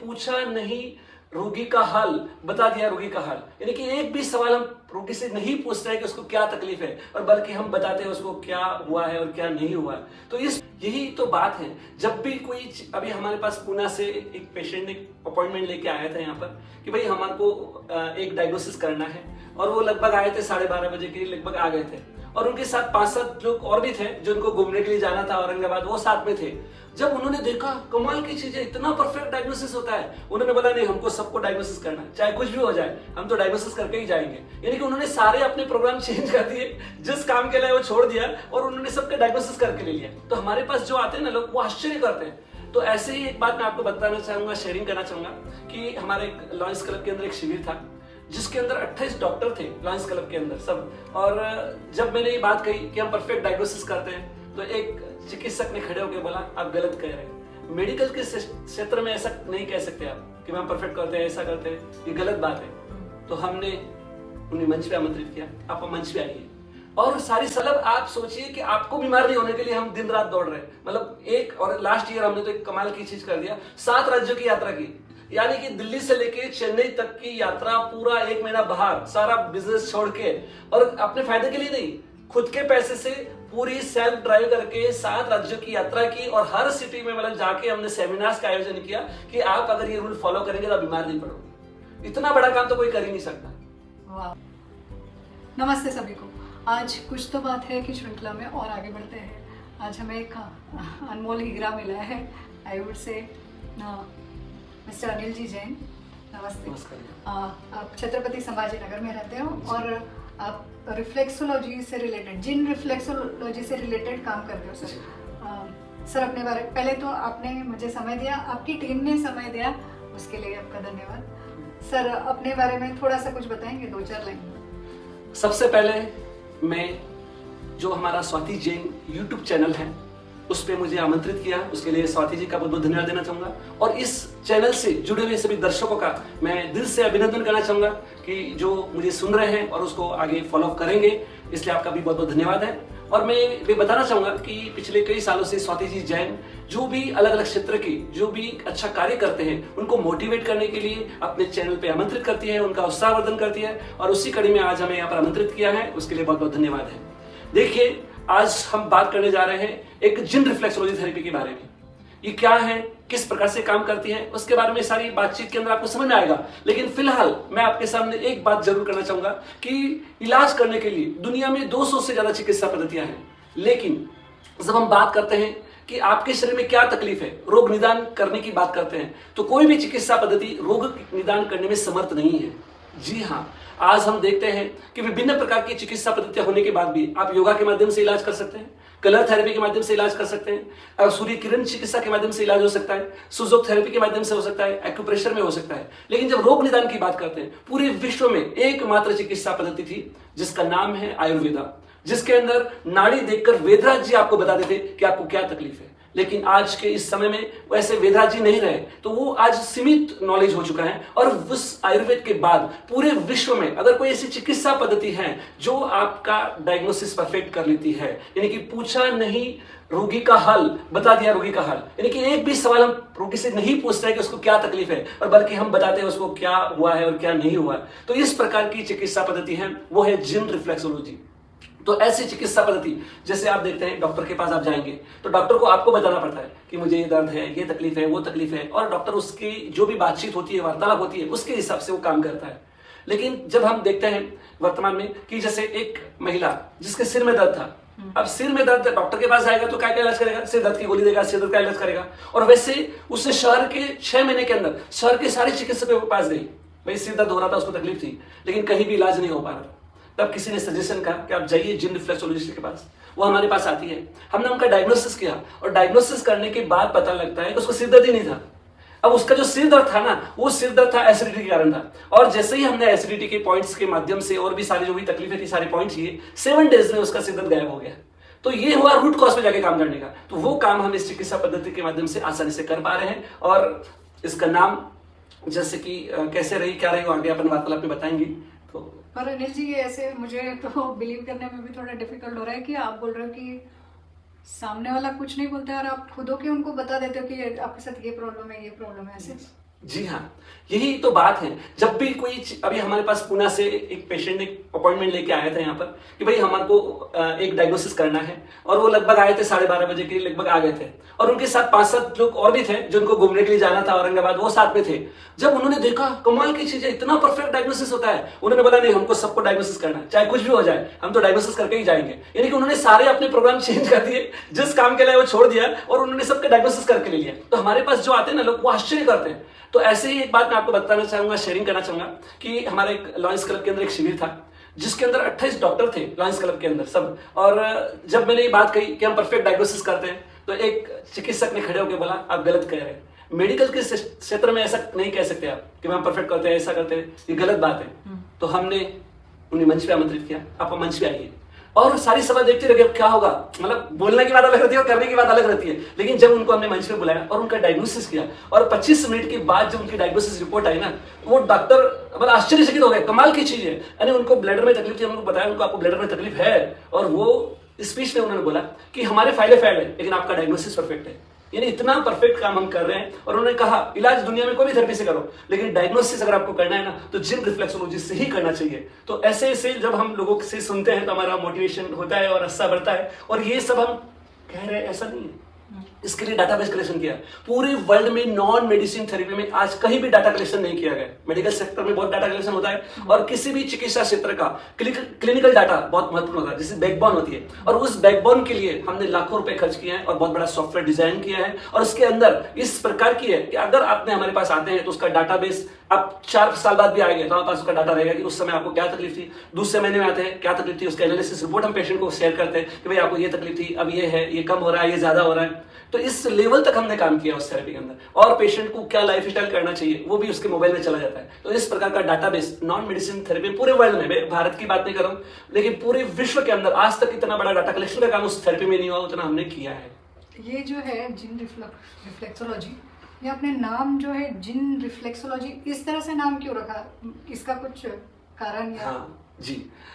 पूछा नहीं रोगी का हाल, बता दिया रोगी का हाल। यानी कि एक भी सवाल हम रोगी से नहीं पूछते हैं कि उसको क्या तकलीफ है, और बल्कि हम बताते हैं उसको क्या हुआ है और क्या नहीं हुआ है। तो यही तो बात है। जब भी कोई, अभी हमारे पास पूना से एक पेशेंट ने अपॉइंटमेंट लेके आया था यहाँ पर कि भाई हमारे को एक डायग्नोसिस करना है, और वो लगभग आए थे 12:30 बजे के लगभग आ गए थे, और उनके साथ 5-7 लोग और भी थे जो उनको घूमने के लिए जाना था औरंगाबाद, वो साथ में थे। जब उन्होंने देखा कमाल की चीज है, इतना परफेक्ट डायग्नोसिस होता है, उन्होंने बोला नहीं, हमको सबको डायग्नोसिस करना है, चाहे कुछ भी हो जाए, हम तो डायग्नोसिस करके ही जाएंगे। यानी कि उन्होंने सारे अपने प्रोग्राम चेंज कर दिए, जिस काम के लिए वो छोड़ दिया, और उन्होंने सबका डायग्नोसिस करके ले लिया। तो हमारे पास जो आते हैं ना लोग, वो आश्चर्य करते हैं। तो ऐसे ही एक बात मैं आपको बताना चाहूंगा, शेयरिंग करना चाहूंगा कि हमारे लॉयंस क्लब के अंदर एक शिविर था जिसके अंदर 28 डॉक्टर थे लॉयंस क्लब के अंदर सब। और जब मैंने ये बात कही कि हम परफेक्ट डायग्नोसिस करते हैं, तो एक चिकित्सक ने खड़े होकर बोला आप गलत कह रहे हैं, मेडिकल के क्षेत्र में ऐसा नहीं कह सकते आप कि हम परफेक्ट करते हैं, ऐसा करते हैं, ये गलत बात है। तो हमने उन्हें मंच पे आमंत्रित किया, आप मंच पे आइए, और सारी सलब आप सोचिए कि आपको बीमार नहीं होने के लिए हम दिन रात दौड़ रहे हैं। मतलब एक, और लास्ट ईयर हमने तो एक कमाल की चीज कर दिया, 7 राज्यों की यात्रा की। यानी कि दिल्ली से लेके चेन्नई तक की यात्रा, पूरा 1 महीना बाहर, सारा बिजनेस छोड़ के, और अपने फायदे के लिए नहीं, खुद के पैसे से पूरी सेल्फ ड्राइव करके 7 राज्यों की यात्रा की, और हर सिटी में मतलब जाके हमने सेमिनार्स का आयोजन किया कि आप अगर ये रूल फॉलो करेंगे तो आप बीमार नहीं पड़ोगे। इतना बड़ा काम तो कोई कर ही नहीं सकता। वाह। नमस्ते सभी को। आज कुछ तो बात है कि श्रृंखला में और आगे बढ़ते हैं। आज हमें एक अनमोल हीरा मिला है, I would say mister Anil ji Jain. नमस्ते। आप छत्रपति संभाजी नगर में रहते हो, और आप रिफ्लेक्सोलॉजी से रिलेटेड, जिन रिफ्लेक्सोलॉजी से रिलेटेड काम करते हो सर। सर अपने बारे, पहले तो आपने मुझे समय दिया, आपकी टीम ने समय दिया, उसके लिए आपका धन्यवाद। सर अपने बारे में थोड़ा सा कुछ बताएंगे, 2-4 लाइन। सबसे पहले मैं, जो हमारा स्वाति जैन यूट्यूब चैनल है, उस पे मुझे आमंत्रित किया, उसके लिए स्वाति जी का बहुत बहुत धन्यवाद देना चाहूंगा। और इस चैनल से जुड़े हुए सभी दर्शकों का मैं दिल से अभिनंदन करना चाहूंगा कि जो मुझे सुन रहे हैं और उसको आगे फॉलो करेंगे, इसलिए आपका भी बहुत बहुत धन्यवाद है। और मैं ये बताना चाहूंगा कि पिछले कई सालों से स्वाति जी जैन जो भी अलग अलग क्षेत्र के जो भी अच्छा कार्य करते हैं, उनको मोटिवेट करने के लिए अपने चैनल पे आमंत्रित करती है, उनका उत्साहवर्धन करती है, और उसी कड़ी में आज हमें यहाँ पर आमंत्रित किया है, उसके लिए बहुत बहुत धन्यवाद है। देखिए, आज हम बात करने जा रहे हैं एक जिन रिफ्लेक्सोलॉजी थेरेपी के बारे में। ये क्या है, किस प्रकार से काम करती है, उसके बारे में सारी बातचीत के अंदर आपको समझ में आएगा। लेकिन फिलहाल मैं आपके सामने एक बात जरूर करना चाहूंगा कि इलाज करने के लिए दुनिया में 200 से ज्यादा चिकित्सा पद्धतियां हैं, लेकिन जब हम बात करते हैं कि आपके शरीर में क्या तकलीफ है, रोग निदान करने की बात करते हैं, तो कोई भी चिकित्सा पद्धति रोग निदान करने में समर्थ नहीं है। जी हाँ, आज हम देखते हैं कि विभिन्न प्रकार की चिकित्सा पद्धतियां होने के बाद भी आप योगा के माध्यम से इलाज कर सकते हैं, कलर थेरेपी के माध्यम से इलाज कर सकते हैं, सूर्य किरण चिकित्सा के माध्यम से इलाज हो सकता है, सुजोक थेरेपी के माध्यम से हो सकता है, एक्यूप्रेशर में हो सकता है। लेकिन जब रोग निदान की बात करते हैं, पूरे विश्व में एकमात्र चिकित्सा पद्धति थी जिसका नाम है आयुर्वेदा, जिसके अंदर नाड़ी देखकर वेदराज जी आपको बता देते कि आपको क्या तकलीफ है। लेकिन आज के इस समय में वैसे वेदराज जी नहीं रहे, तो वो आज सीमित नॉलेज हो चुका है। और उस आयुर्वेद के बाद पूरे विश्व में अगर कोई ऐसी चिकित्सा पद्धति है जो आपका डायग्नोसिस परफेक्ट कर लेती है, यानी कि पूछा नहीं रोगी का हाल, बता दिया रोगी का हाल। यानी कि एक भी सवाल हम रोगी से नहीं पूछते हैं कि उसको क्या तकलीफ है, और बल्कि हम बताते हैं उसको क्या हुआ है और क्या नहीं हुआ है। तो इस प्रकार की चिकित्सा पद्धति है, वो है जिन रिफ्लेक्सोलॉजी। तो ऐसी चिकित्सा पद्धति, जैसे आप देखते हैं डॉक्टर के पास आप जाएंगे तो डॉक्टर को आपको बताना पड़ता है कि मुझे ये दर्द है, ये तकलीफ है, वो तकलीफ है, और डॉक्टर उसकी जो भी बातचीत होती है, वार्तालाप होती है, उसके हिसाब से वो काम करता है। लेकिन जब हम देखते हैं वर्तमान में कि जैसे एक महिला जिसके सिर में दर्द था, अब सिर में दर्द, डॉक्टर के पास जाएगा तो क्या इलाज करेगा, सिर दर्द की गोली देगा, सिर दर्द का इलाज करेगा। और वैसे उससे शहर के 6 महीने के अंदर शहर के सारे चिकित्सकों के पास गई, भाई सिर दर्द हो रहा था, उसको तकलीफ थी, लेकिन कहीं भी इलाज नहीं हो पा रहा था। तब किसी ने सजेशन कहा कि आप जाइए जिन रिफ्लेक्सोलॉजिस्ट के पास, वो हमारे पास आती है। हमने उनका डायग्नोसिस किया, और डायग्नोसिस करने के बाद पता लगता है कि उसको सिर दर्द ही नहीं था। अब उसका जो सिर दर्द था ना, वो सिर दर्द था एसिडिटी के कारण था। और जैसे ही हमने एसिडिटी के पॉइंट्स के माध्यम से और भी सारी जो भी तकलीफें थी, सारे पॉइंट्स ये 7 डेज में उसका सिर दर्द गायब हो गया। तो ये हुआ रूट कॉज पे जाके काम करने का। तो वो काम हम इस चिकित्सा पद्धति के माध्यम से आसानी से कर पा रहे हैं, और इसका नाम जैसे कि कैसे रही, क्या रही, आगे अपन वार्तालाप में बताएंगे। तो पर अनिल जी, ऐसे मुझे तो बिलीव करने में भी थोड़ा डिफिकल्ट हो रहा है कि आप बोल रहे हो कि सामने वाला कुछ नहीं बोलता है और आप खुद हो के उनको बता देते हो कि आपके साथ ये प्रॉब्लम है, ये प्रॉब्लम है, ऐसे। जी हाँ, यही तो बात है। जब भी अभी हमारे पास पुणे से एक पेशेंट एक अपॉइंटमेंट लेके आया था यहाँ पर कि भाई हमारे को एक डायग्नोसिस करना है, और वो लगभग आए थे 12:30 बजे के लगभग आ गए थे, और उनके साथ 5-7 लोग और भी थे जिनको घूमने के लिए जाना था औरंगाबाद, वो साथ में थे। जब उन्होंने देखा कमाल की चीज है, इतना परफेक्ट डायग्नोसिस होता है, उन्होंने बोला नहीं हमको सबको डायग्नोसिस करना है, चाहे कुछ भी हो जाए हम तो डायग्नोसिस करके ही जाएंगे। यानी कि उन्होंने सारे अपने प्रोग्राम चेंज कर दिए, जिस काम के लिए वो छोड़ दिया, और उन्होंने सबका डायग्नोसिस करके ले लिया। तो हमारे पास जो आते हैं ना लोग, वो आश्चर्य करते हैं। तो ऐसे ही एक बात मैं आपको बताना चाहूंगा, शेयरिंग करना चाहूंगा कि हमारे एक लॉयंस क्लब के अंदर एक शिविर था जिसके अंदर 28 डॉक्टर थे लॉयंस क्लब के अंदर सब। और जब मैंने ये बात कही कि हम परफेक्ट डायग्नोसिस करते हैं, तो एक चिकित्सक ने खड़े होकर बोला आप गलत कह रहे हैं, मेडिकल के क्षेत्र में ऐसा नहीं कह सकते आप कि हम परफेक्ट करते हैं, ऐसा करते हैं, ये गलत बात है। तो हमने उन्हें मंच पे आमंत्रित किया, आप मंच पे आइए, और सारी सभा देखते रहे क्या होगा। मतलब बोलने की बात अलग रहती है और करने की बात अलग रहती है, लेकिन जब उनको हमने मंच पे बुलाया और उनका डायग्नोसिस किया, और 25 मिनट के बाद जब उनकी डायग्नोसिस रिपोर्ट आई ना, वो डॉक्टर मतलब आश्चर्यचकित हो गए, कमाल की चीज है। यानी उनको ब्लैडर में तकलीफ थी, हमको बताया उनको आपको ब्लैडर में तकलीफ है, और वो स्पीच में उन्होंने बोला कि हमारे फाइलें फेल है लेकिन आपका डायग्नोसिस परफेक्ट है। यानी इतना परफेक्ट काम हम कर रहे हैं। और उन्होंने कहा इलाज दुनिया में कोई भी थेरेपी से करो, लेकिन डायग्नोसिस अगर आपको करना है ना तो जिन रिफ्लेक्सोलॉजी से ही करना चाहिए। तो ऐसे ऐसे जब हम लोगों से सुनते हैं तो हमारा मोटिवेशन होता है और रस्सा बढ़ता है। और ये सब हम कह रहे हैं ऐसा नहीं है, इसके लिए डाटाबेस कलेक्शन किया। पूरे वर्ल्ड में नॉन मेडिसिन थेरेपी में आज कहीं भी डाटा कलेक्शन नहीं किया गया। मेडिकल सेक्टर में बहुत डाटा कलेक्शन होता है, और किसी भी चिकित्सा क्षेत्र का क्लिनिकल डाटा बहुत महत्वपूर्ण होता है, जिससे बैकबोन होती है। और उस बैकबोन के लिए हमने लाखों रुपए खर्च किए हैं और बहुत बड़ा सॉफ्टवेयर डिजाइन किया है, और उसके अंदर इस प्रकार की है कि अगर आपने हमारे पास आते हैं तो उसका डाटाबेस आप 4 साल बाद भी आएंगे तो हमारे पास उसका डाटा रहेगा कि उस समय आपको क्या तकलीफ थी, दूसरे महीने में आते हैं क्या तकलीफ थी, उसका एनालिसिस रिपोर्ट हम पेशेंट को शेयर करते हैं कि भाई आपको ये तकलीफ थी, अब ये है, ये कम हो रहा है, ये ज्यादा हो रहा है। तो इस लेवल तक हमने काम किया उस थेरेपी के अंदर, और पेशेंट को क्या लाइफ स्टाइल करना चाहिए वो भी उसके मोबाइल में चला जाता है। तो इस प्रकार का डाटाबेस नॉन मेडिसिन थेरेपी पूरे वर्ल्ड में, मैं भारत की बात नहीं कर रहा हूं, लेकिन पूरे विश्व के अंदर आज तक इतना बड़ा डाटा कलेक्शन का काम उस थेरेपी में नहीं हुआ उतना हमने किया है। ये जो है जिन रिफ्लेक्सोलॉजी, ये अपने नाम जो है जिन रिफ्लेक्सोलॉजी इस तरह से नाम क्यों रखा, इसका कुछ कारण या? हाँ जी,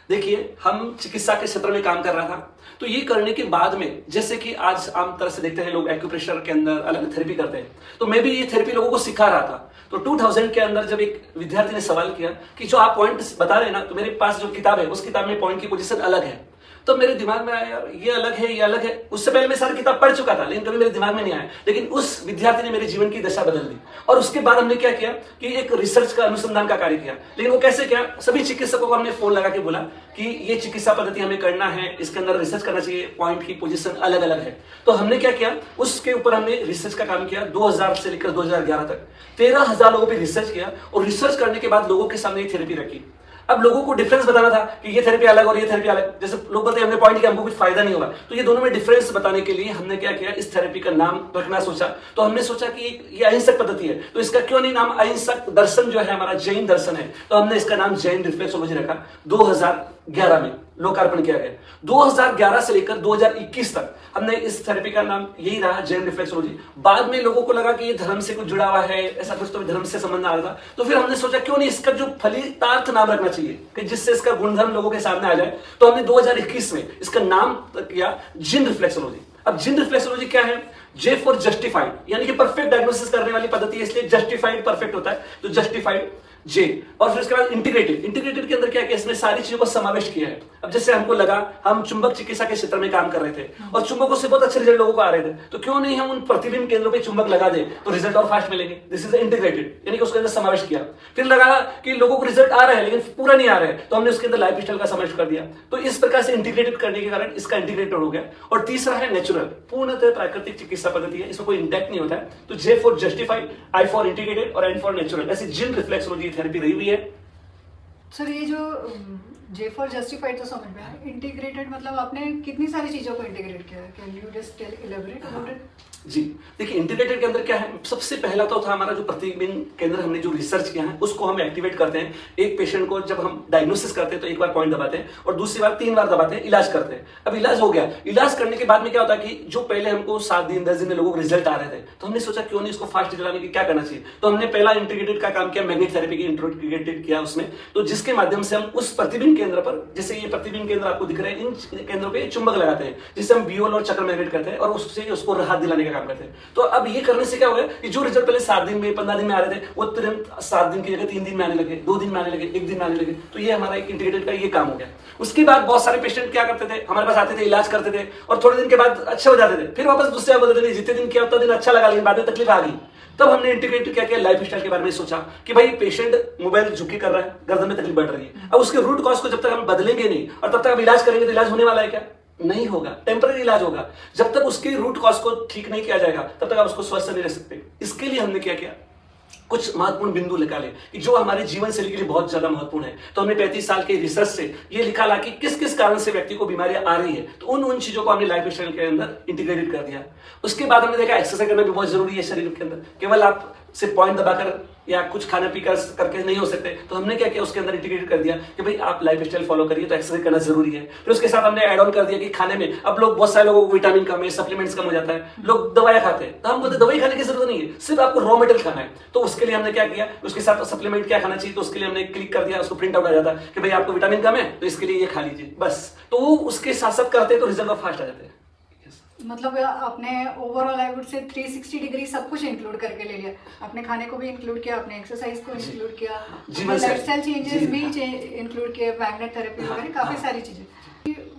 देखिए हम चिकित्सा के क्षेत्र में काम कर रहा था, तो ये करने के बाद में जैसे कि आज आम तरह से देखते हैं लोग एक्यूप्रेशर के अंदर अलग थेरेपी करते हैं, तो मैं भी ये थेरेपी लोगों को सिखा रहा था। तो 2000 के अंदर जब एक विद्यार्थी ने सवाल किया कि जो आप पॉइंट बता रहे हैं ना, तो मेरे पास जो किताब है उस किताब में पॉइंट की पोजीशन अलग है। तो मेरे दिमाग में आया यार ये अलग है, ये अलग है। उससे पहले मैं सारी किताब पढ़ चुका था लेकिन कभी मेरे दिमाग में नहीं आया, लेकिन उस विद्यार्थी ने मेरे जीवन की दशा बदल दी। और उसके बाद हमने क्या किया कि एक रिसर्च का अनुसंधान का कार्य किया। लेकिन वो कैसे किया, सभी चिकित्सकों को हमने फोन लगा के बोला कि ये चिकित्सा पद्धति हमें करना है, इसके अंदर रिसर्च करना चाहिए, पॉइंट की पोजीशन अलग अलग है। तो हमने क्या किया, उसके ऊपर हमने रिसर्च का काम किया 2000 से लेकर 2011 तक 13,000 लोगों पर रिसर्च किया, और रिसर्च करने के बाद लोगों के सामने ये थेरेपी रखी। अब लोगों को डिफरेंस बताना था कि ये थेरेपी अलग और ये थेरेपी अलग। जैसे लोग बोलते हैं हमने पॉइंट किया हमको कुछ फायदा नहीं होगा, तो ये दोनों में डिफरेंस बताने के लिए हमने क्या किया, इस थेरेपी का नाम रखना सोचा। तो हमने सोचा कि ये अहिंसक पद्धति है, तो इसका क्यों नहीं नाम अहिंसक दर्शन जो है हमारा जैन दर्शन है, तो हमने इसका नाम जैन रिफ्लेक्सोलॉजी रखा। 2011 में लोकार्पण किया गया। 2011 से लेकर 2021 तक हमने इस थेरेपी का नाम यही रहा, जैन रिफ्लेक्सोलॉजी। बाद में लोगों को लगा कि ये धर्म से कुछ जुड़ा हुआ है, ऐसा कुछ तो धर्म से संबंध आ रहा था, तो फिर हमने सोचा क्यों नहीं इसका जो फलितार्थ नाम रखना चाहिए कि जिससे इसका गुणधर्म लोगों के सामने आ जाए। तो हमने 2021 में इसका नाम किया जिन रिफ्लेक्सोलॉजी। अब जिन रिफ्लेक्सोलॉजी क्या है, जे फॉर जस्टिफाइड, यानी कि परफेक्ट डायग्नोसिस करने वाली पद्धति है, इसलिए जस्टिफाइड परफेक्ट होता है, तो जस्टिफाइड जे। और फिर उसके बाद इंटीग्रेटेड के अंदर क्या किया, इसमें सारी चीजों को समावेश किया है। अब जैसे हमको लगा हम चुंबक चिकित्सा के क्षेत्र में काम कर रहे थे और चुंबकों से बहुत अच्छे रिजल्ट लोगों को आ रहे थे, तो क्यों नहीं हम उन प्रतिबिंब केंद्रों पे चुंबक लगा दे तो रिजल्ट और फास्ट मिलेंगे। दिस इज इंटीग्रेटेड, यानी कि उसके अंदर समावेश किया। फिर लगा कि लोगों को रिजल्ट आ रहा है लेकिन पूरा नहीं आ रहा है, तो हमने उसके अंदर लाइफ स्टाइल का समावेश कर दिया। तो इस प्रकार से इंटीग्रेटेड करने के कारण इसका इंटीग्रेटेड हो गया। और तीसरा है नेचुरल, पूर्णतः प्राकृतिक चिकित्सा पद्धति है, इसमें कोई इंडेक्ट नहीं होता है। तो J for justified, I for integrated और एन फॉर नेचुरल, ऐसी जिन रिफ्लेक्सोलॉजी थेरेपी रही हुई है। सर ये जो जे फॉर जस्टिफाइड तो समझ में आया, इंटीग्रेटेड मतलब आपने कितनी सारी चीजों को इंटीग्रेट किया है, can you just elaborate about it? जी देखिए, इंटीग्रेटेड के अंदर क्या है, सबसे पहला तो था हमारा जो प्रतिबिंब केंद्र हमने जो रिसर्च किया है उसको हम एक्टिवेट करते हैं। एक पेशेंट को जब हम डायग्नोसिस करते हैं तो एक बार पॉइंट दबाते हैं और दूसरी बार 3 बार दबाते हैं, इलाज करते हैं। अब इलाज हो गया, इलाज करने के बाद में क्या होता है कि जो पहले हमको 7 दिन 10 दिन में लोगों को रिजल्ट आ रहे थे, तो हमने सोचा क्यों नहीं इसको फास्ट रिजल्ट आने की क्या करना चाहिए। तो हमने पहला इंटीग्रेटेड का काम किया, मैग्नेट थेरेपी की इंटीग्रेटेड किया उसमें, तो जिसके माध्यम से हम उस प्रतिबिंब केंद्र पर, जैसे ये प्रतिबिंब केंद्र आपको दिख रहे हैं, इन केंद्रों पे चुंबक लगाते हैं जिससे हम बियोल और चक्र मैग्नेट करते हैं और उससे उसको राहत दिलाने का काम करते हैं। तो अब ये करने से क्या होगा कि जो रिजल्ट पहले 7 दिन में 15 दिन में आ रहे थे वो तुरंत 7 दिन की जगह 3 दिन में आने लगे, 2 दिन में आने लगे, 1 दिन में आने लगे। तो ये हमारा एक इंटीग्रेटेड का ये काम हो गया। उसके बाद बहुत सारे पेशेंट क्या करते थे, हमारे पास आते थे, इलाज करते थे और थोड़े दिन के बाद अच्छे हो जाते थे, फिर वापस दूसरे बोलते थे जितने दिन किया उतना दिन अच्छा लगा, लेकिन बाद में तकलीफ आ गई। तब हमने इंटीग्रेट क्या किया, लाइफ स्टाइल के बारे में सोचा कि भाई पेशेंट मोबाइल झुकी कर रहा है, गर्दन में तकलीफ बढ़ रही है। अब उसके रूट कॉज को जब तक हम बदलेंगे नहीं और तब तक हम इलाज करेंगे तो इलाज होने वाला है क्या? नहीं होगा, टेम्पररी इलाज होगा। जब तक उसके रूट कॉज को ठीक नहीं किया जाएगा तब तक आप उसको स्वस्थ नहीं रह सकते। इसके लिए हमने क्या किया, कुछ महत्वपूर्ण बिंदु निकाले कि जो हमारे जीवन शैली के लिए बहुत ज्यादा महत्वपूर्ण है। तो हमने 35 साल के रिसर्च से ये निकाला कि किस किस कारण से व्यक्ति को बीमारियां आ रही है, तो उन चीजों को हमने लाइफ स्टाइल के अंदर इंटीग्रेटेड कर दिया। उसके बाद हमने देखा एक्सरसाइज करना भी बहुत जरूरी है शरीर के अंदर, केवल आप सिर्फ पॉइंट दबाकर या कुछ खाना पी करके नहीं हो सकते। तो हमने क्या किया, उसके अंदर इंटीग्रेट कर दिया कि भाई आप लाइफ स्टाइल फॉलो करिए तो एक्सरसाइज करना जरूरी है। फिर उसके साथ हमने ऐड ऑन कर दिया कि खाने में अब लोग, बहुत सारे लोगों को विटामिन कम है, सप्लीमेंट्स कम हो जाता है, लोग दवाइयां खाते हैं। तो हम बोलते दवाई खाने की जरूरत नहीं है, सिर्फ आपको रॉ मटेरियल खाना है। तो उसके लिए हमने क्या किया, उसके साथ सप्लीमेंट क्या खाना चाहिए, तो उसके लिए हमने क्लिक कर दिया, उसको प्रिंट आउट आ जाता कि भाई आपको विटामिन कम है तो इसके लिए ये खा लीजिए, बस। तो वो उसके साथ साथ करते तो रिजल्ट फास्ट आ जाते हैं। मतलब आपने ओवरऑल आई वुड से 360 डिग्री सब कुछ इंक्लूड करके ले लिया। आपने खाने को भी इंक्लूड किया, आपने एक्सरसाइज को इंक्लूड किया, लाइफस्टाइल चेंजेस भी इंक्लूड किए, मैग्नेट थेरेपी वगैरह काफी सारी चीजें।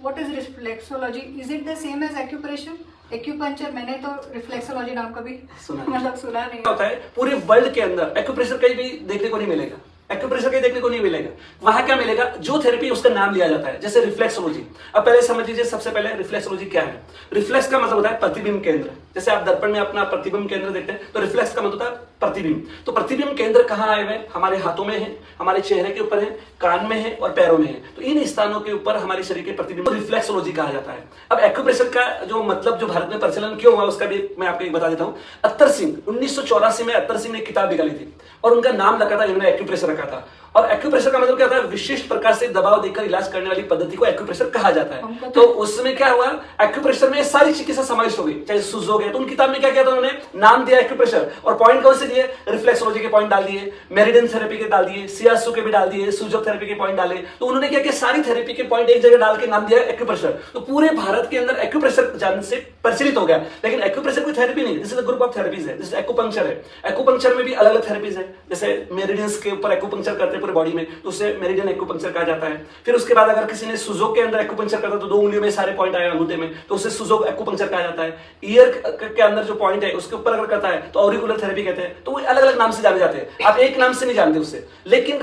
What is reflexology? Is it the same as acupressure, acupuncture? मैंने तो रिफ्लेक्सोलॉजी नाम कभी मतलब सुना नहीं होता है। पूरे वर्ल्ड के अंदर एक्यूप्रेशर कहीं भी देखने को नहीं मिलेगा, एक्यूप्रेशर कहीं देखने को नहीं मिलेगा। वहां क्या मिलेगा, जो थेरेपी उसका नाम लिया जाता है, जैसे रिफ्लेक्सोलॉजी। अब पहले समझ लीजिए, सबसे पहले रिफ्लेक्सोलॉजी क्या है। रिफ्लेक्स का मतलब होता है प्रतिबिंब केंद्र। जैसे आप दर्पण में अपना प्रतिबिंब केंद्र देखते हैं तो रिफ्लेक्स का मतलब होता है प्रतिबिंब। तो प्रतिबिंब केंद्र कहाँ आए हुए? हमारे हाथों में है, हमारे चेहरे के ऊपर है, कान में है और पैरों में है। तो इन स्थानों के ऊपर हमारे शरीर के प्रतिबिंब रिफ्लेक्सोलॉजी कहा जाता है। अब एक्यूप्रेशर का जो मतलब, जो भारत में प्रचलन क्यों हुआ उसका भी मैं आपको एक बता देता हूं। अत्तर सिंह 1984 में अत्तर सिंह ने एक किताब निकाली थी और उनका नाम रखा था, इन्होंने एक्यूप्रेशर रखा था। और एक्यूप्रेशर का मतलब क्या होता है, विशिष्ट प्रकार से दबाव देकर इलाज करने वाली पद्धति को एक्यूप्रेशर कहा जाता है। तो उसमें क्या हुआ, एक्यूप्रेशर में सारी चिकित्सा समाविष्ट हो गई, चाहे सुज हो गए। तो उन किताब में क्या किया था, उन्होंने नाम दिया एक्यूप्रेशर और पॉइंट कौन से दिए, रिफ्लेक्सोलॉजी के पॉइंट डाल दिए, मेरिडियन थेरेपी के डाल दिए, सियासु के भी डाल दिए, सुजो थेरेपी के पॉइंट डाले। तो उन्होंने क्या किया, सारी थेरेपी के पॉइंट एक जगह डाल के नाम दिया एक्यूप्रेशर। तो पूरे भारत के अंदर एक्यूप्रेशर जान से प्रचलित हो गया। लेकिन एक्यूप्रेशर कोई थेरेपी नहीं, this is group of therapies है। जैसे एक्यूपंक्चर है, एक्यूपंक्चर में भी अलग अलग थेरेपीज है। जैसे मेरिडियंस के ऊपर एक्यूपंक्चर करते हैं पूरे बॉडी में, तो उसे मेरिडियन एक्यूपंक्चर कहा जाता है। फिर उसके बाद अगर किसी ने सुजो के अंदर एक्यूपंक्चर करता तो 2 उंगलियों में सारे पॉइंट आए अंगूठे में, तो उसे सुजो एक्यूपंक्चर कहा जाता है। ईयर के अंदर जो पॉइंट है उसके ऊपर अगर करता है तो ऑरिकुलर थेरेपी कहते हैं। तो वो अलग अलग नाम से जाने जाते हैं, आप एक नाम से नहीं जानते उससे। लेकिन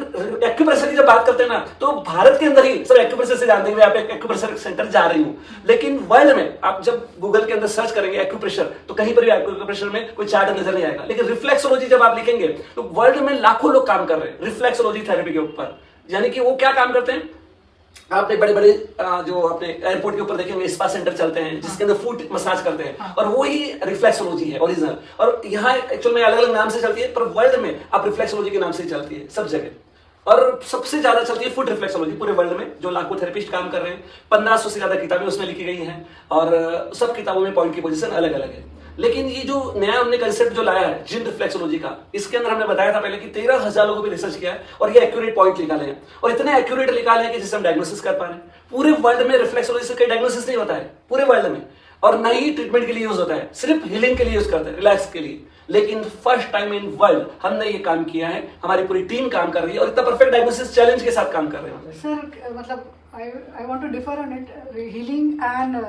एक्यूप्रेशर की जब बात करते हैं ना, तो भारत के अंदर ही सब एक्यूप्रेशर से जानते हैं कि आप एक एक्यूप्रेशर सेंटर जा रही हूं। लेकिन वर्ल्ड में आप जब गूगल के अंदर सर्च करेंगे एक्यूप्रेशर, तो कहीं पर भी एक्यूप्रेशर में कोई चार्ट नजर नहीं आएगा। लेकिन रिफ्लेक्सोलॉजी जब आप लिखेंगे तो वर्ल्ड में लाखों लोग काम कर रहे हैं रिफ्लेक्सोलॉजी थेरेपी के ऊपर। यानी कि वो क्या काम करते हैं, आपने बड़े बड़े जो अपने एयरपोर्ट के ऊपर देखेंगे स्पा सेंटर चलते हैं जिसके अंदर फुट मसाज करते हैं, और वो ही रिफ्लेक्सोलॉजी है ओरिजिनल। और यहाँ एक्चुअल में अलग अलग नाम से चलती है, पर वर्ल्ड में आप रिफ्लेक्सोलॉजी के नाम से ही चलती है सब जगह। और सबसे ज्यादा चलती है फुट रिफ्लेक्सोलॉजी पूरे वर्ल्ड में, जो लाखों थेरेपिस्ट काम कर रहे हैं। 1500 से ज्यादा किताबें उसमें लिखी गई हैं और सब किताबों में पॉइंट की पोजीशन अलग अलग है। लेकिन ये जो नया हमने कंसेप्ट जो लाया है जिन रिफ्लेक्सोलॉजी का, इसके अंदर हमने बताया था पहले कि 13,000 लोगों पे रिसर्च किया है और ये एक्यूरेट पॉइंट निकाले हैं, और इतने एक्यूरेट निकाले हैं कि जिससे हम डायग्नोसिस कर पा रहे हैं। पूरे वर्ल्ड में रिफ्लेक्सोलॉजी से कोई डायग्नोसिस नहीं होता है पूरे वर्ल्ड में, और न ही ट्रीटमेंट के लिए यूज होता है, सिर्फ हीलिंग के लिए यूज करते हैं, रिलैक्स के लिए। लेकिन फर्स्ट टाइम इन वर्ल्ड हमने ये काम किया है, हमारी पूरी टीम काम कर रही है और इतना परफेक्ट डायग्नोसिस चैलेंज के साथ काम कर रहे हैं। सर मतलब I want to differ on it, healing and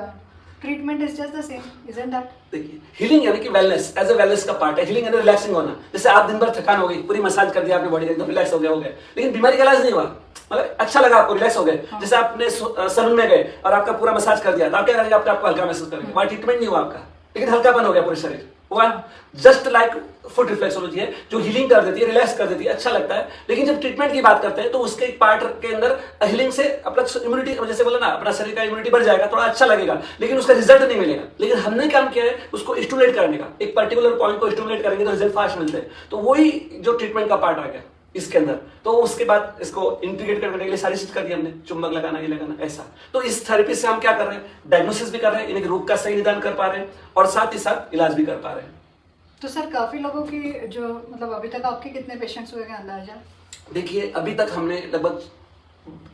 treatment is just the same, isn't that? देखिए, हीलिंग यानी कि वेलनेस एज ए वेलनेस का पार्ट है। हीलिंग यानी रिलैक्सिंग होना। जैसे आप दिन भर थकान हो गई, पूरी मसाज कर दिया आपकी बॉडी, एकदम रिलैक्स हो गया, लेकिन बीमारी का इलाज नहीं हुआ, मतलब अच्छा लगा आपको, रिलैक्स हो गए। जैसे आपने सलून में गए और आपका पूरा मसाज कर दिया, तो आप क्या करेंगे, आपको हल्का महसूस करेंगे, वहां ट्रीटमेंट नहीं हुआ आपका, लेकिन हल्कापन हो गया पूरे शरीर। जस्ट लाइक फुट रिफ्लेक्सोलॉजी है जो हीलिंग कर देती है, रिलैक्स कर देती है, अच्छा लगता है। लेकिन जब ट्रीटमेंट की बात करते हैं तो उसके एक पार्ट के अंदर हीलिंग से अपना इम्यूनिटी, जैसे बोला ना, अपना शरीर का इम्यूनिटी बढ़ जाएगा, थोड़ा अच्छा लगेगा, लेकिन उसका रिजल्ट नहीं मिलेगा। लेकिन हमने काम किया है उसको स्टिमुलेट करने का, एक पर्टिकुलर पॉइंट को स्टिमुलेट करेंगे तो रिजल्ट फास्ट मिलते हैं। तो वही जो ट्रीटमेंट का पार्ट आ गया इसके अंदर। तो उसके बाद इसको इंटीग्रेट करने के लिए सारी चीज कर दी हमने, चुंबक लगाना, ये लगाना, ऐसा। तो इस थेरेपी से हम क्या कर रहे हैं, डायग्नोसिस भी कर रहे हैं, इनके रोग का सही निदान कर पा रहे हैं और साथ ही साथ इलाज भी कर पा रहे हैं। तो सर काफी लोगों की जो मतलब अभी तक आपके कितने पेशेंट्स हुए हैं अंदाजा? देखिए, अभी तक हमने लगभग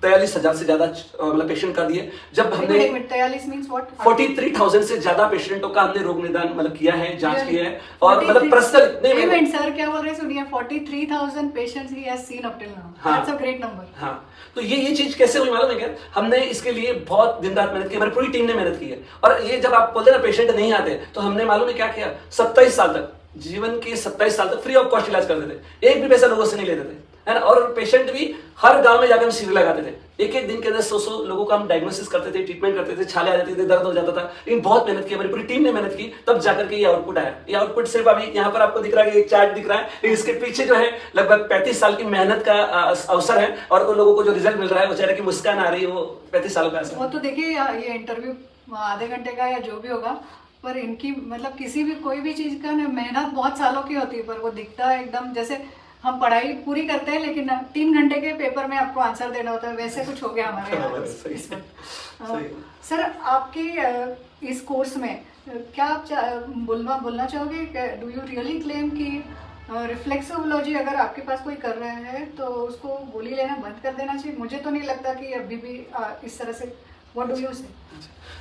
43,000 से ज्यादा मतलब पेशेंट कर दिए। जब हमने 43 मींस व्हाट? 43,000 से ज्यादा पेशेंटों का हमने रोग निदान मतलब किया है, जांच Really? किया है, और मतलब personal Wait a minute, sir, क्या बोल रहे हैं? सुनिए, 43,000 patients he has seen up till now. हाँ। That's a great number. हाँ, तो ये चीज कैसे हुई मालूम है क्या? हमने इसके लिए बहुत दिन रात मेहनत की, हमारी पूरी टीम ने मेहनत की है। और ये जब आप बोलते ना पेशेंट नहीं आते, तो हमने मालूम है क्या किया? 27 साल तक, जीवन के 27 साल तक फ्री ऑफ कॉस्ट इलाज करते थे, एक भी पैसा लोगों से नहीं लेते थे, है ना। और पेशेंट भी हर गांव में जाकर हम शिविर लगाते थे, एक एक दिन के अंदर 100 लोगों का हम डायग्नोसिस करते थे, ट्रीटमेंट करते थे, छाले आ जाते थे, दर्द हो जाता था। लेकिन बहुत मेहनत की, हमारी पूरी टीम ने मेहनत की, तब जाकर के ये आउटपुट आया। ये आउटपुट सिर्फ अभी यहाँ पर आपको दिख रहा है, एक चार्ट दिख रहा है, लेकिन इसके पीछे जो है लगभग 35 साल की मेहनत का अवसर है, और उन लोगों को जो रिजल्ट मिल रहा है, वो चेहरे की मुस्कान आ रही है, वो 35 सालों का असर। वो तो देखिए, ये इंटरव्यू आधे घंटे का या जो भी होगा, पर इनकी मतलब किसी भी कोई भी चीज का ना मेहनत बहुत सालों की होती है, पर वो दिखता है एकदम जैसे हम पढ़ाई पूरी करते हैं लेकिन 3 घंटे के पेपर में आपको आंसर देना होता है, वैसे कुछ हो गया हमारे यहाँ इस वक्त। सर, आपकी इस कोर्स में क्या आप बोलना चाहोगे? डू यू रियली क्लेम कि रिफ्लेक्सोलॉजी अगर आपके पास कोई कर रहा है तो उसको गोली लेना बंद कर देना चाहिए? मुझे तो नहीं लगता कि अभी भी इस तरह से। व्हाट डू यू से?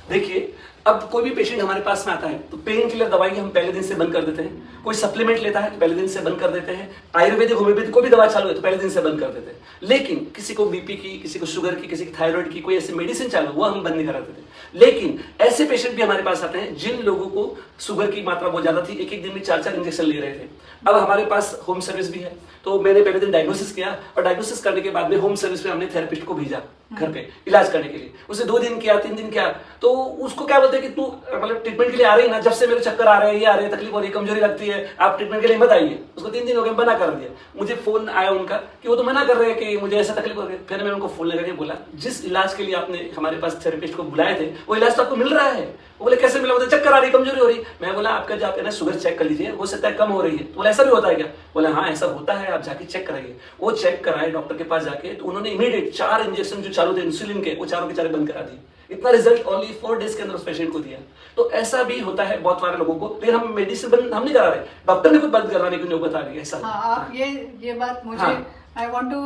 देखिए, अब कोई भी पेशेंट हमारे पास में आता है तो पेन किलर दवाई हम पहले दिन से बंद कर देते हैं, कोई सप्लीमेंट लेता है तो पहले दिन से बंद कर देते हैं, आयुर्वेदिक होम्योपैथिक कोई भी दवा चालू है तो पहले दिन से बंद कर देते हैं। लेकिन किसी को बीपी की, किसी को शुगर की, किसी की थायराइड की कोई ऐसी मेडिसिन चालू, वो हम बंद नहीं कराते थे। लेकिन ऐसे पेशेंट भी हमारे पास आते हैं जिन लोगों को शुगर की मात्रा बहुत ज्यादा थी, एक एक दिन में 4-4 इंजेक्शन ले रहे थे। अब हमारे पास होम सर्विस भी है, तो मैंने पहले दिन डायग्नोसिस किया, और डायग्नोसिस करने के बाद में होम सर्विस में हमने थेरेपिस्ट को भेजा घर पे इलाज करने के लिए। उसे 2 दिन किया, 3 दिन किया, तो उसको क्या बोलते हैं कि तू मतलब ट्रीटमेंट के लिए आ रही ना, जब से मेरे चक्कर आ रहे हैं, ये आ रहे हैं, तकलीफ हो रही है, कमजोरी लगती है, आप ट्रीटमेंट के लिए मत आइए। उसको 3 दिन हो गए, मना कर दिया। मुझे फोन आया उनका कि वो तो मना कर रहे हैं कि मुझे ऐसा तकलीफ हो रही है। फिर मैंने उनको फोन लगा के बोला, जिस इलाज के लिए आपने हमारे पास थेरेपिस्ट को बुलाए थे, वो इलाज तो आपको मिल रहा है। वो बोले कैसे मिला? बोले चक्कर आ रही, कमजोरी हो रही। मैं बोला आपका जो आप है ना शुगर चेक कर लीजिए, हो सकता है कम हो रही है। तो बोला ऐसा भी होता है क्या? बोला हाँ ऐसा होता है, आप जाके चेक कराइए। वो चेक कराए डॉक्टर के पास जाके, तो उन्होंने इमीडिएट 4 इंजेक्शन जो चालू थे इंसुलिन के, वो चारों के चारों बंद करा दिए। इतना रिजल्ट ओनली 4 डेज के अंदर उस पेशेंट को दिया। तो ऐसा भी होता है बहुत सारे लोगों को, लेकिन हम मेडिसिन बंद हम नहीं करा रहे, डॉक्टर ने खुद बंद कराने की नौबत आ रही है। ऐसा हाँ, आप ये बात मुझे, I want to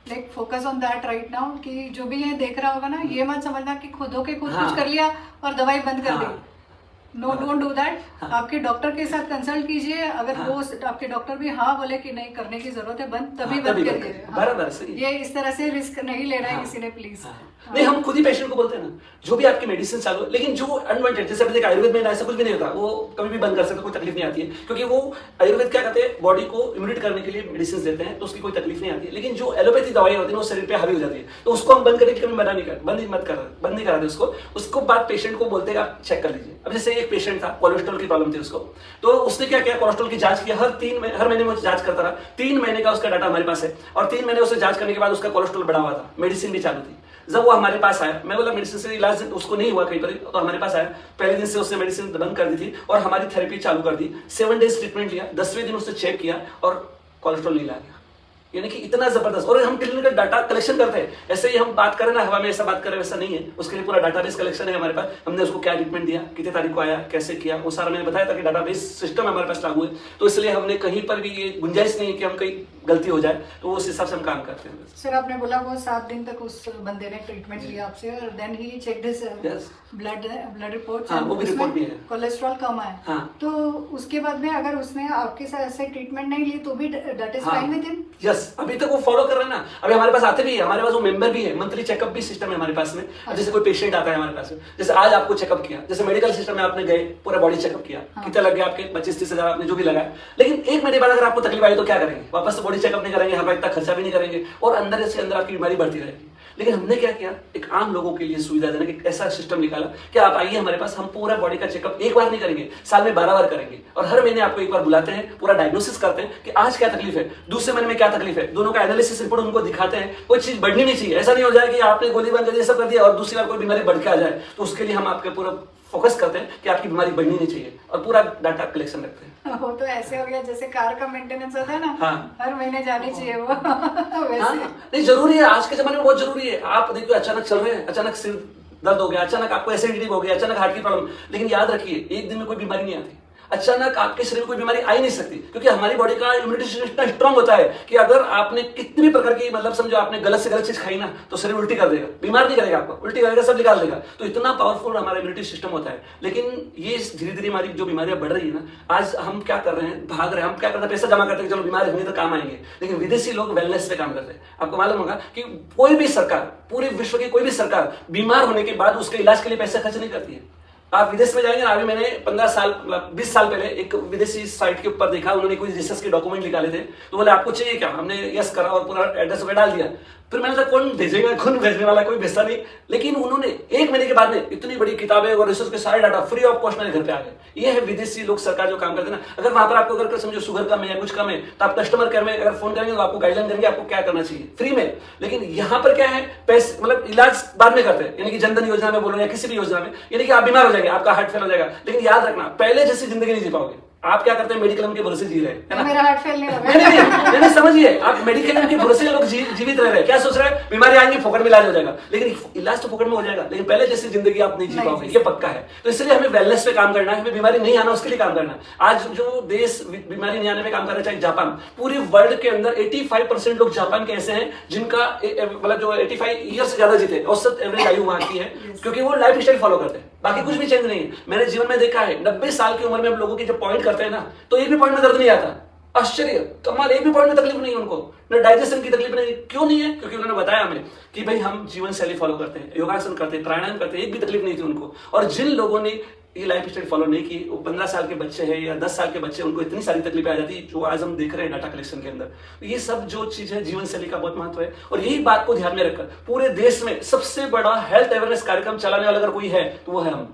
like focus on that right now, कि जो भी ये देख रहा होगा ना, ये मत समझना कि खुद होके खुद कुछ कर लिया और दवाई बंद कर दी। No, don't do that. आपके डॉक्टर के साथ कंसल्ट कीजिए, अगर वो आपके डॉक्टर भी हाँ बोले कि नहीं करने की जरूरत है बंद, तभी बंद करिए। बराबर सही। ये इस तरह से रिस्क नहीं लेना है किसी ने, प्लीज। नहीं, हम खुद ही पेशेंट को बोलते हैं ना, जो भी आपकी मेडिसिन चालू है, लेकिन जो अनवांटेड, जैसे अभी आयुर्वेद में ऐसा कुछ भी नहीं होता, वो कभी भी बंद कर सकते, कोई तकलीफ नहीं आती है, क्योंकि वो आयुर्वेद क्या कहते हैं, बॉडी को इम्यूनिट करने के लिए मेडिसिन देते हैं, तो उसकी कोई तकलीफ नहीं आती है। लेकिन जो एलोपैथी दवाई होती है वो शरीर पे हावी हो जाती है, तो उसको हम बंद करने के लिए मना नहीं कर, बंद नहीं कराते उसको बाद पेशेंट को बोलते हैं आप चेक कर लीजिए। अब जैसे एक पेशेंट था, कोलेस्ट्रॉल की प्रॉब्लम थी उसको, तो उसने क्या किया, कोलेस्ट्रॉल की जांच किया, हर महीने में जांच करता रहा। 3 महीने का उसका डाटा हमारे पास है, और 3 महीने उसे जांच करने के बाद उसका कोलेस्ट्रॉल बढ़ा हुआ था, मेडिसिन भी चालू थी। जब वो हमारे पास आया, मैं बोला मेडिसिन से इलाज उसको नहीं हुआ कहीं पर, तो हमारे पास आया, पहले दिन से उसने मेडिसिन बंद कर दी थी और हमारी थेरेपी चालू कर दी। 7 डेज ट्रीटमेंट लिया, 10वें दिन उसने चेक किया और कोलेस्ट्रॉल नहीं ला गया। यानी कि इतना जबरदस्त। और हम क्लिनिकल डाटा कलेक्शन करते हैं, ऐसे ही हम बात करें ना हवा में ऐसा बात करें वैसा नहीं है, उसके लिए पूरा डाटाबेस कलेक्शन है हमारे पास। हमने उसको क्या ट्रीटमेंट दिया, कितने तारीख को आया, कैसे किया, वो सारा मैंने बताया था कि डाटाबेस सिस्टम हमारे पास लागू है। तो इसलिए हमने कहीं पर भी ये गुंजाइश नहीं है कि हम कहीं गलती हो जाए, तो उस हिसाब से हम काम करते हैं। सर, आपने बोला वो 7 दिन तक उस बंदे ने ट्रीटमेंट लिया आपसे, और देन ही चेक्ड हिज ब्लड रिपोर्ट, वो भी रिपोर्ट भी है, कोलेस्ट्रॉल कम आया। तो उसके बाद में अगर उसने आपके साथ ऐसे ट्रीटमेंट नहीं ली तो भी that is fine with him? Yes, अभी तक वो फॉलो कर रहे हैं ना। अभी हमारे पास आते भी है, हमारे पास वो मेंबर भी है, मंथली चेकअप भी सिस्टम है हमारे पास में। जैसे कोई पेशेंट आता है हमारे पास, जैसे आज आपको चेकअप किया, जैसे मेडिकल सिस्टम में आपने गए, पूरा बॉडी चेकअप किया, कितना लग गया आपके 25-30 हजार आपने जो भी लगाया। लेकिन 1 महीने बाद अगर आपको तकलीफ आई तो क्या करेंगे, वापस बॉडी चेकअप नहीं करेंगे, हमारा इतना खर्चा भी नहीं करेंगे, और अंदर से अंदर आपकी बीमारी बढ़ती रहेगी। लेकिन हमने क्या किया, एक आम लोगों के लिए सुविधा देने का ऐसा सिस्टम निकाला कि आप आइए हमारे पास, हम पूरा बॉडी का चेकअप एक बार नहीं करेंगे, साल में 12 बार करेंगे, और हर महीने आपको एक बार बुलाते हैं, पूरा डायग्नोसिस करते हैं कि आज क्या तकलीफ है, दूसरे महीने में क्या तकलीफ है, दोनों का एनालिसिस रिपोर्ट उनको दिखाते हैं। कोई चीज बढ़नी नहीं चाहिए, ऐसा नहीं हो जाए कि आपने गोली बंद कर दी, सब कर दिया और दूसरी बार कोई बीमारी बढ़ के आ जाए। तो उसके लिए हम आपके पूरा फोकस करते हैं कि आपकी बीमारी बढ़नी नहीं चाहिए, और पूरा डाटा कलेक्शन रखते हैं। वो तो ऐसे हो गया जैसे कार का मेंटेनेंस होता है ना, हाँ। हर महीने जानी चाहिए वो वैसे। हाँ, नहीं जरूरी है, आज के जमाने में बहुत जरूरी है। आप देखिए अचानक चल रहे हैं, अचानक सिर दर्द हो गया, अचानक आपको एसिडिटी हो गया, अचानक हार्ट की प्रॉब्लम, लेकिन याद रखिए एक दिन में कोई बीमारी नहीं आती। अचानक आपके शरीर में कोई बीमारी आ ही नहीं सकती, क्योंकि हमारी बॉडी का इम्यूनिटी सिस्टम इतना स्ट्रांग होता है कि अगर आपने कितनी भी प्रकार की मतलब समझो आपने गलत से गलत चीज खाई ना तो शरीर उल्टी कर देगा, बीमार नहीं करेगा आपको, उल्टी करेगा, सब निकाल देगा। तो इतना पावरफुल हमारा इम्यूनिटी सिस्टम होता है। लेकिन ये धीरे धीरे हमारी जो बीमारियां बढ़ रही है ना, आज हम क्या कर रहे हैं, भाग रहे हैं, हम क्या करते हैं, पैसा जमा करते हैं, चलो बीमार होंगे तो काम आएंगे। लेकिन विदेशी लोग वेलनेस पे काम करते हैं। आपको मालूम होगा कि कोई भी सरकार, पूरे विश्व की कोई भी सरकार बीमार होने के बाद उसके इलाज के लिए पैसा खर्च नहीं करती है। आप विदेश में जाएंगे ना, अभी मैंने 15 साल 20 साल पहले एक विदेशी साइट के ऊपर देखा, उन्होंने कोई रिसर्च के डॉक्यूमेंट निकाले थे, तो बोले आपको चाहिए क्या, हमने यस करा और पूरा एड्रेस वगैरह डाल दिया। फिर मैंने कहा कौन भेजेगा, कौन भेजने वाला, कोई भेजता नहीं। लेकिन उन्होंने 1 महीने के बाद में इतनी बड़ी किताबें और रिसर्च के सारे डाटा फ्री ऑफ कॉस्ट मेरे घर पे आ गए। ये है विदेशी लोग, सरकार जो काम करते हैं ना। अगर वहां पर आपको अगर समझो शुगर कम है या कुछ कम है तो आप कस्टमर केयर में अगर फोन करेंगे तो आपको गाइडलाइन देंगे आपको क्या करना चाहिए फ्री में। लेकिन यहाँ पर क्या है, पैसे मतलब इलाज बाद में करते हैं, यानी कि जनधन योजना में बोलो या किसी भी योजना में, यानी कि आप बीमार हो जाएंगे, आपका हार्ट फेल हो जाएगा। लेकिन याद रखना, पहले जैसी जिंदगी नहीं जी पाओगे। आप क्या करते हैं, मेडिक्लेम के भरोसे जी रहे हैं, है ना? मेरा हार्ट फेल नहीं होगा। नहीं समझिए, आप मेडिक्लेम के भरोसे लोग जीवित रह रहे हैं। क्या सोच रहे हैं, बीमारी आएंगी फोकट में इलाज हो जाएगा, लेकिन इलाज तो फोकट में हो जाएगा, लेकिन पहले जैसी जिंदगी आप नहीं जी पाओगे, ये पक्का है। तो इसलिए हमें वेलनेस पे काम करना है, हमें बीमारी नहीं आना उसके लिए काम करना है। आज जो देश बीमारी नहीं आने पे काम कर रहा है, चाहे जापान, पूरे वर्ल्ड के अंदर 85% लोग जापान के ऐसे हैं जिनका मतलब जो 85 ईयर से ज्यादा जीते, औसत एवरेज आयु वहां की है, क्योंकि वो लाइफ स्टाइल फॉलो करते हैं। बाकी कुछ भी चेंज नहीं है। मैंने जीवन में देखा है 90 साल की उम्र में हम लोगों की जब पॉइंट करते हैं ना, तो एक भी पॉइंट में दर्द नहीं आता। आश्चर्य, कमाल, एक भी पॉइंट में तकलीफ नहीं है उनको, न डाइजेशन की तकलीफ नहीं। क्यों नहीं है? क्योंकि उन्होंने बताया हमें कि भाई हम जीवन शैली फॉलो करते हैं, योगासन करते हैं, प्राणायाम करते हैं, एक भी तकलीफ नहीं थी उनको। और जिन लोगों ने ये लाइफ स्टाइल फॉलो नहीं की, वो 15 साल के बच्चे हैं या 10 साल के बच्चे, उनको इतनी सारी तकलीफें आ जाती है जो आज हम देख रहे हैं डाटा कलेक्शन के अंदर। ये सब जो चीज है, जीवन शैली का बहुत महत्व है। और यही बात को ध्यान में रखकर पूरे देश में सबसे बड़ा हेल्थ अवेयरनेस कार्यक्रम चलाने वाला अगर कोई है तो वो है हम।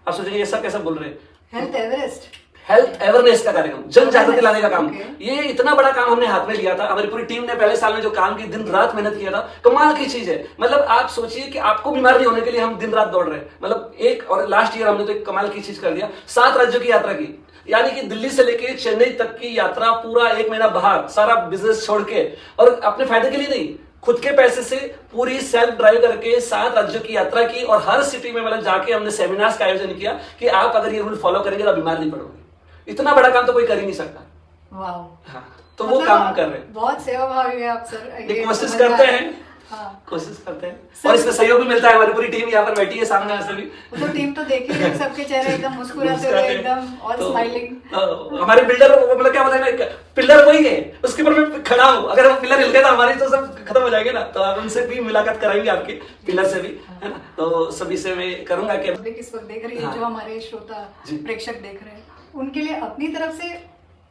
आप सोचेंगे ये सब कैसा बोल रहे हैं, हेल्थ एवरेस्ट, हेल्थ अवेयरनेस का कार्यक्रम, जन जागृति लाने का काम। ये इतना बड़ा काम हमने हाथ में लिया था। हमारी पूरी टीम ने पहले साल में जो काम की, दिन रात मेहनत किया था, कमाल की चीज है। मतलब आप सोचिए कि आपको बीमार नहीं होने के लिए हम दिन रात दौड़ रहे हैं। मतलब और लास्ट ईयर हमने तो एक कमाल की चीज कर दिया, 7 राज्यों की यात्रा की, यानी कि दिल्ली से लेके चेन्नई तक की यात्रा, पूरा 1 महीना बाहर, सारा बिजनेस छोड़ के, और अपने फायदे के लिए नहीं, खुद के पैसे से पूरी सेल्फ ड्राइव करके 7 राज्यों की यात्रा की। और हर सिटी में मतलब जाके हमने सेमिनार्स का आयोजन किया कि आप अगर ये रूल फॉलो करेंगे तो बीमार नहीं पड़ोगे। इतना बड़ा काम तो कोई कर ही नहीं सकता। वाओ। हाँ, तो वो काम हम कर रहे हैं। बहुत सेवाभावी है आप सर। ये कोशिश करते हैं, हाँ। कोशिश करते हैं, और इसमें सहयोग भी मिलता है। हमारी पूरी टीम यहाँ पर बैठी है सामने से भी। तो टीम तो देखी है, सबके चेहरे एकदम मुस्कुराते हुए, एकदम ऑल स्माइलिंग। हमारे बिल्डर मतलब क्या बताएं, पिलर वही है, उसके ऊपर मैं खड़ा हूँ। अगर वो पिलर हिल गया तो हमारी तो सब खत्म हो जाएंगे ना। तो आप उनसे भी मुलाकात कराएंगे, आपके पिलर से भी, है ना। तो सभी से मैं करूंगा कि इस वक्त देख रही है, जो हमारे श्रोता प्रेक्षक देख रहे हैं, उनके लिए अपनी तरफ से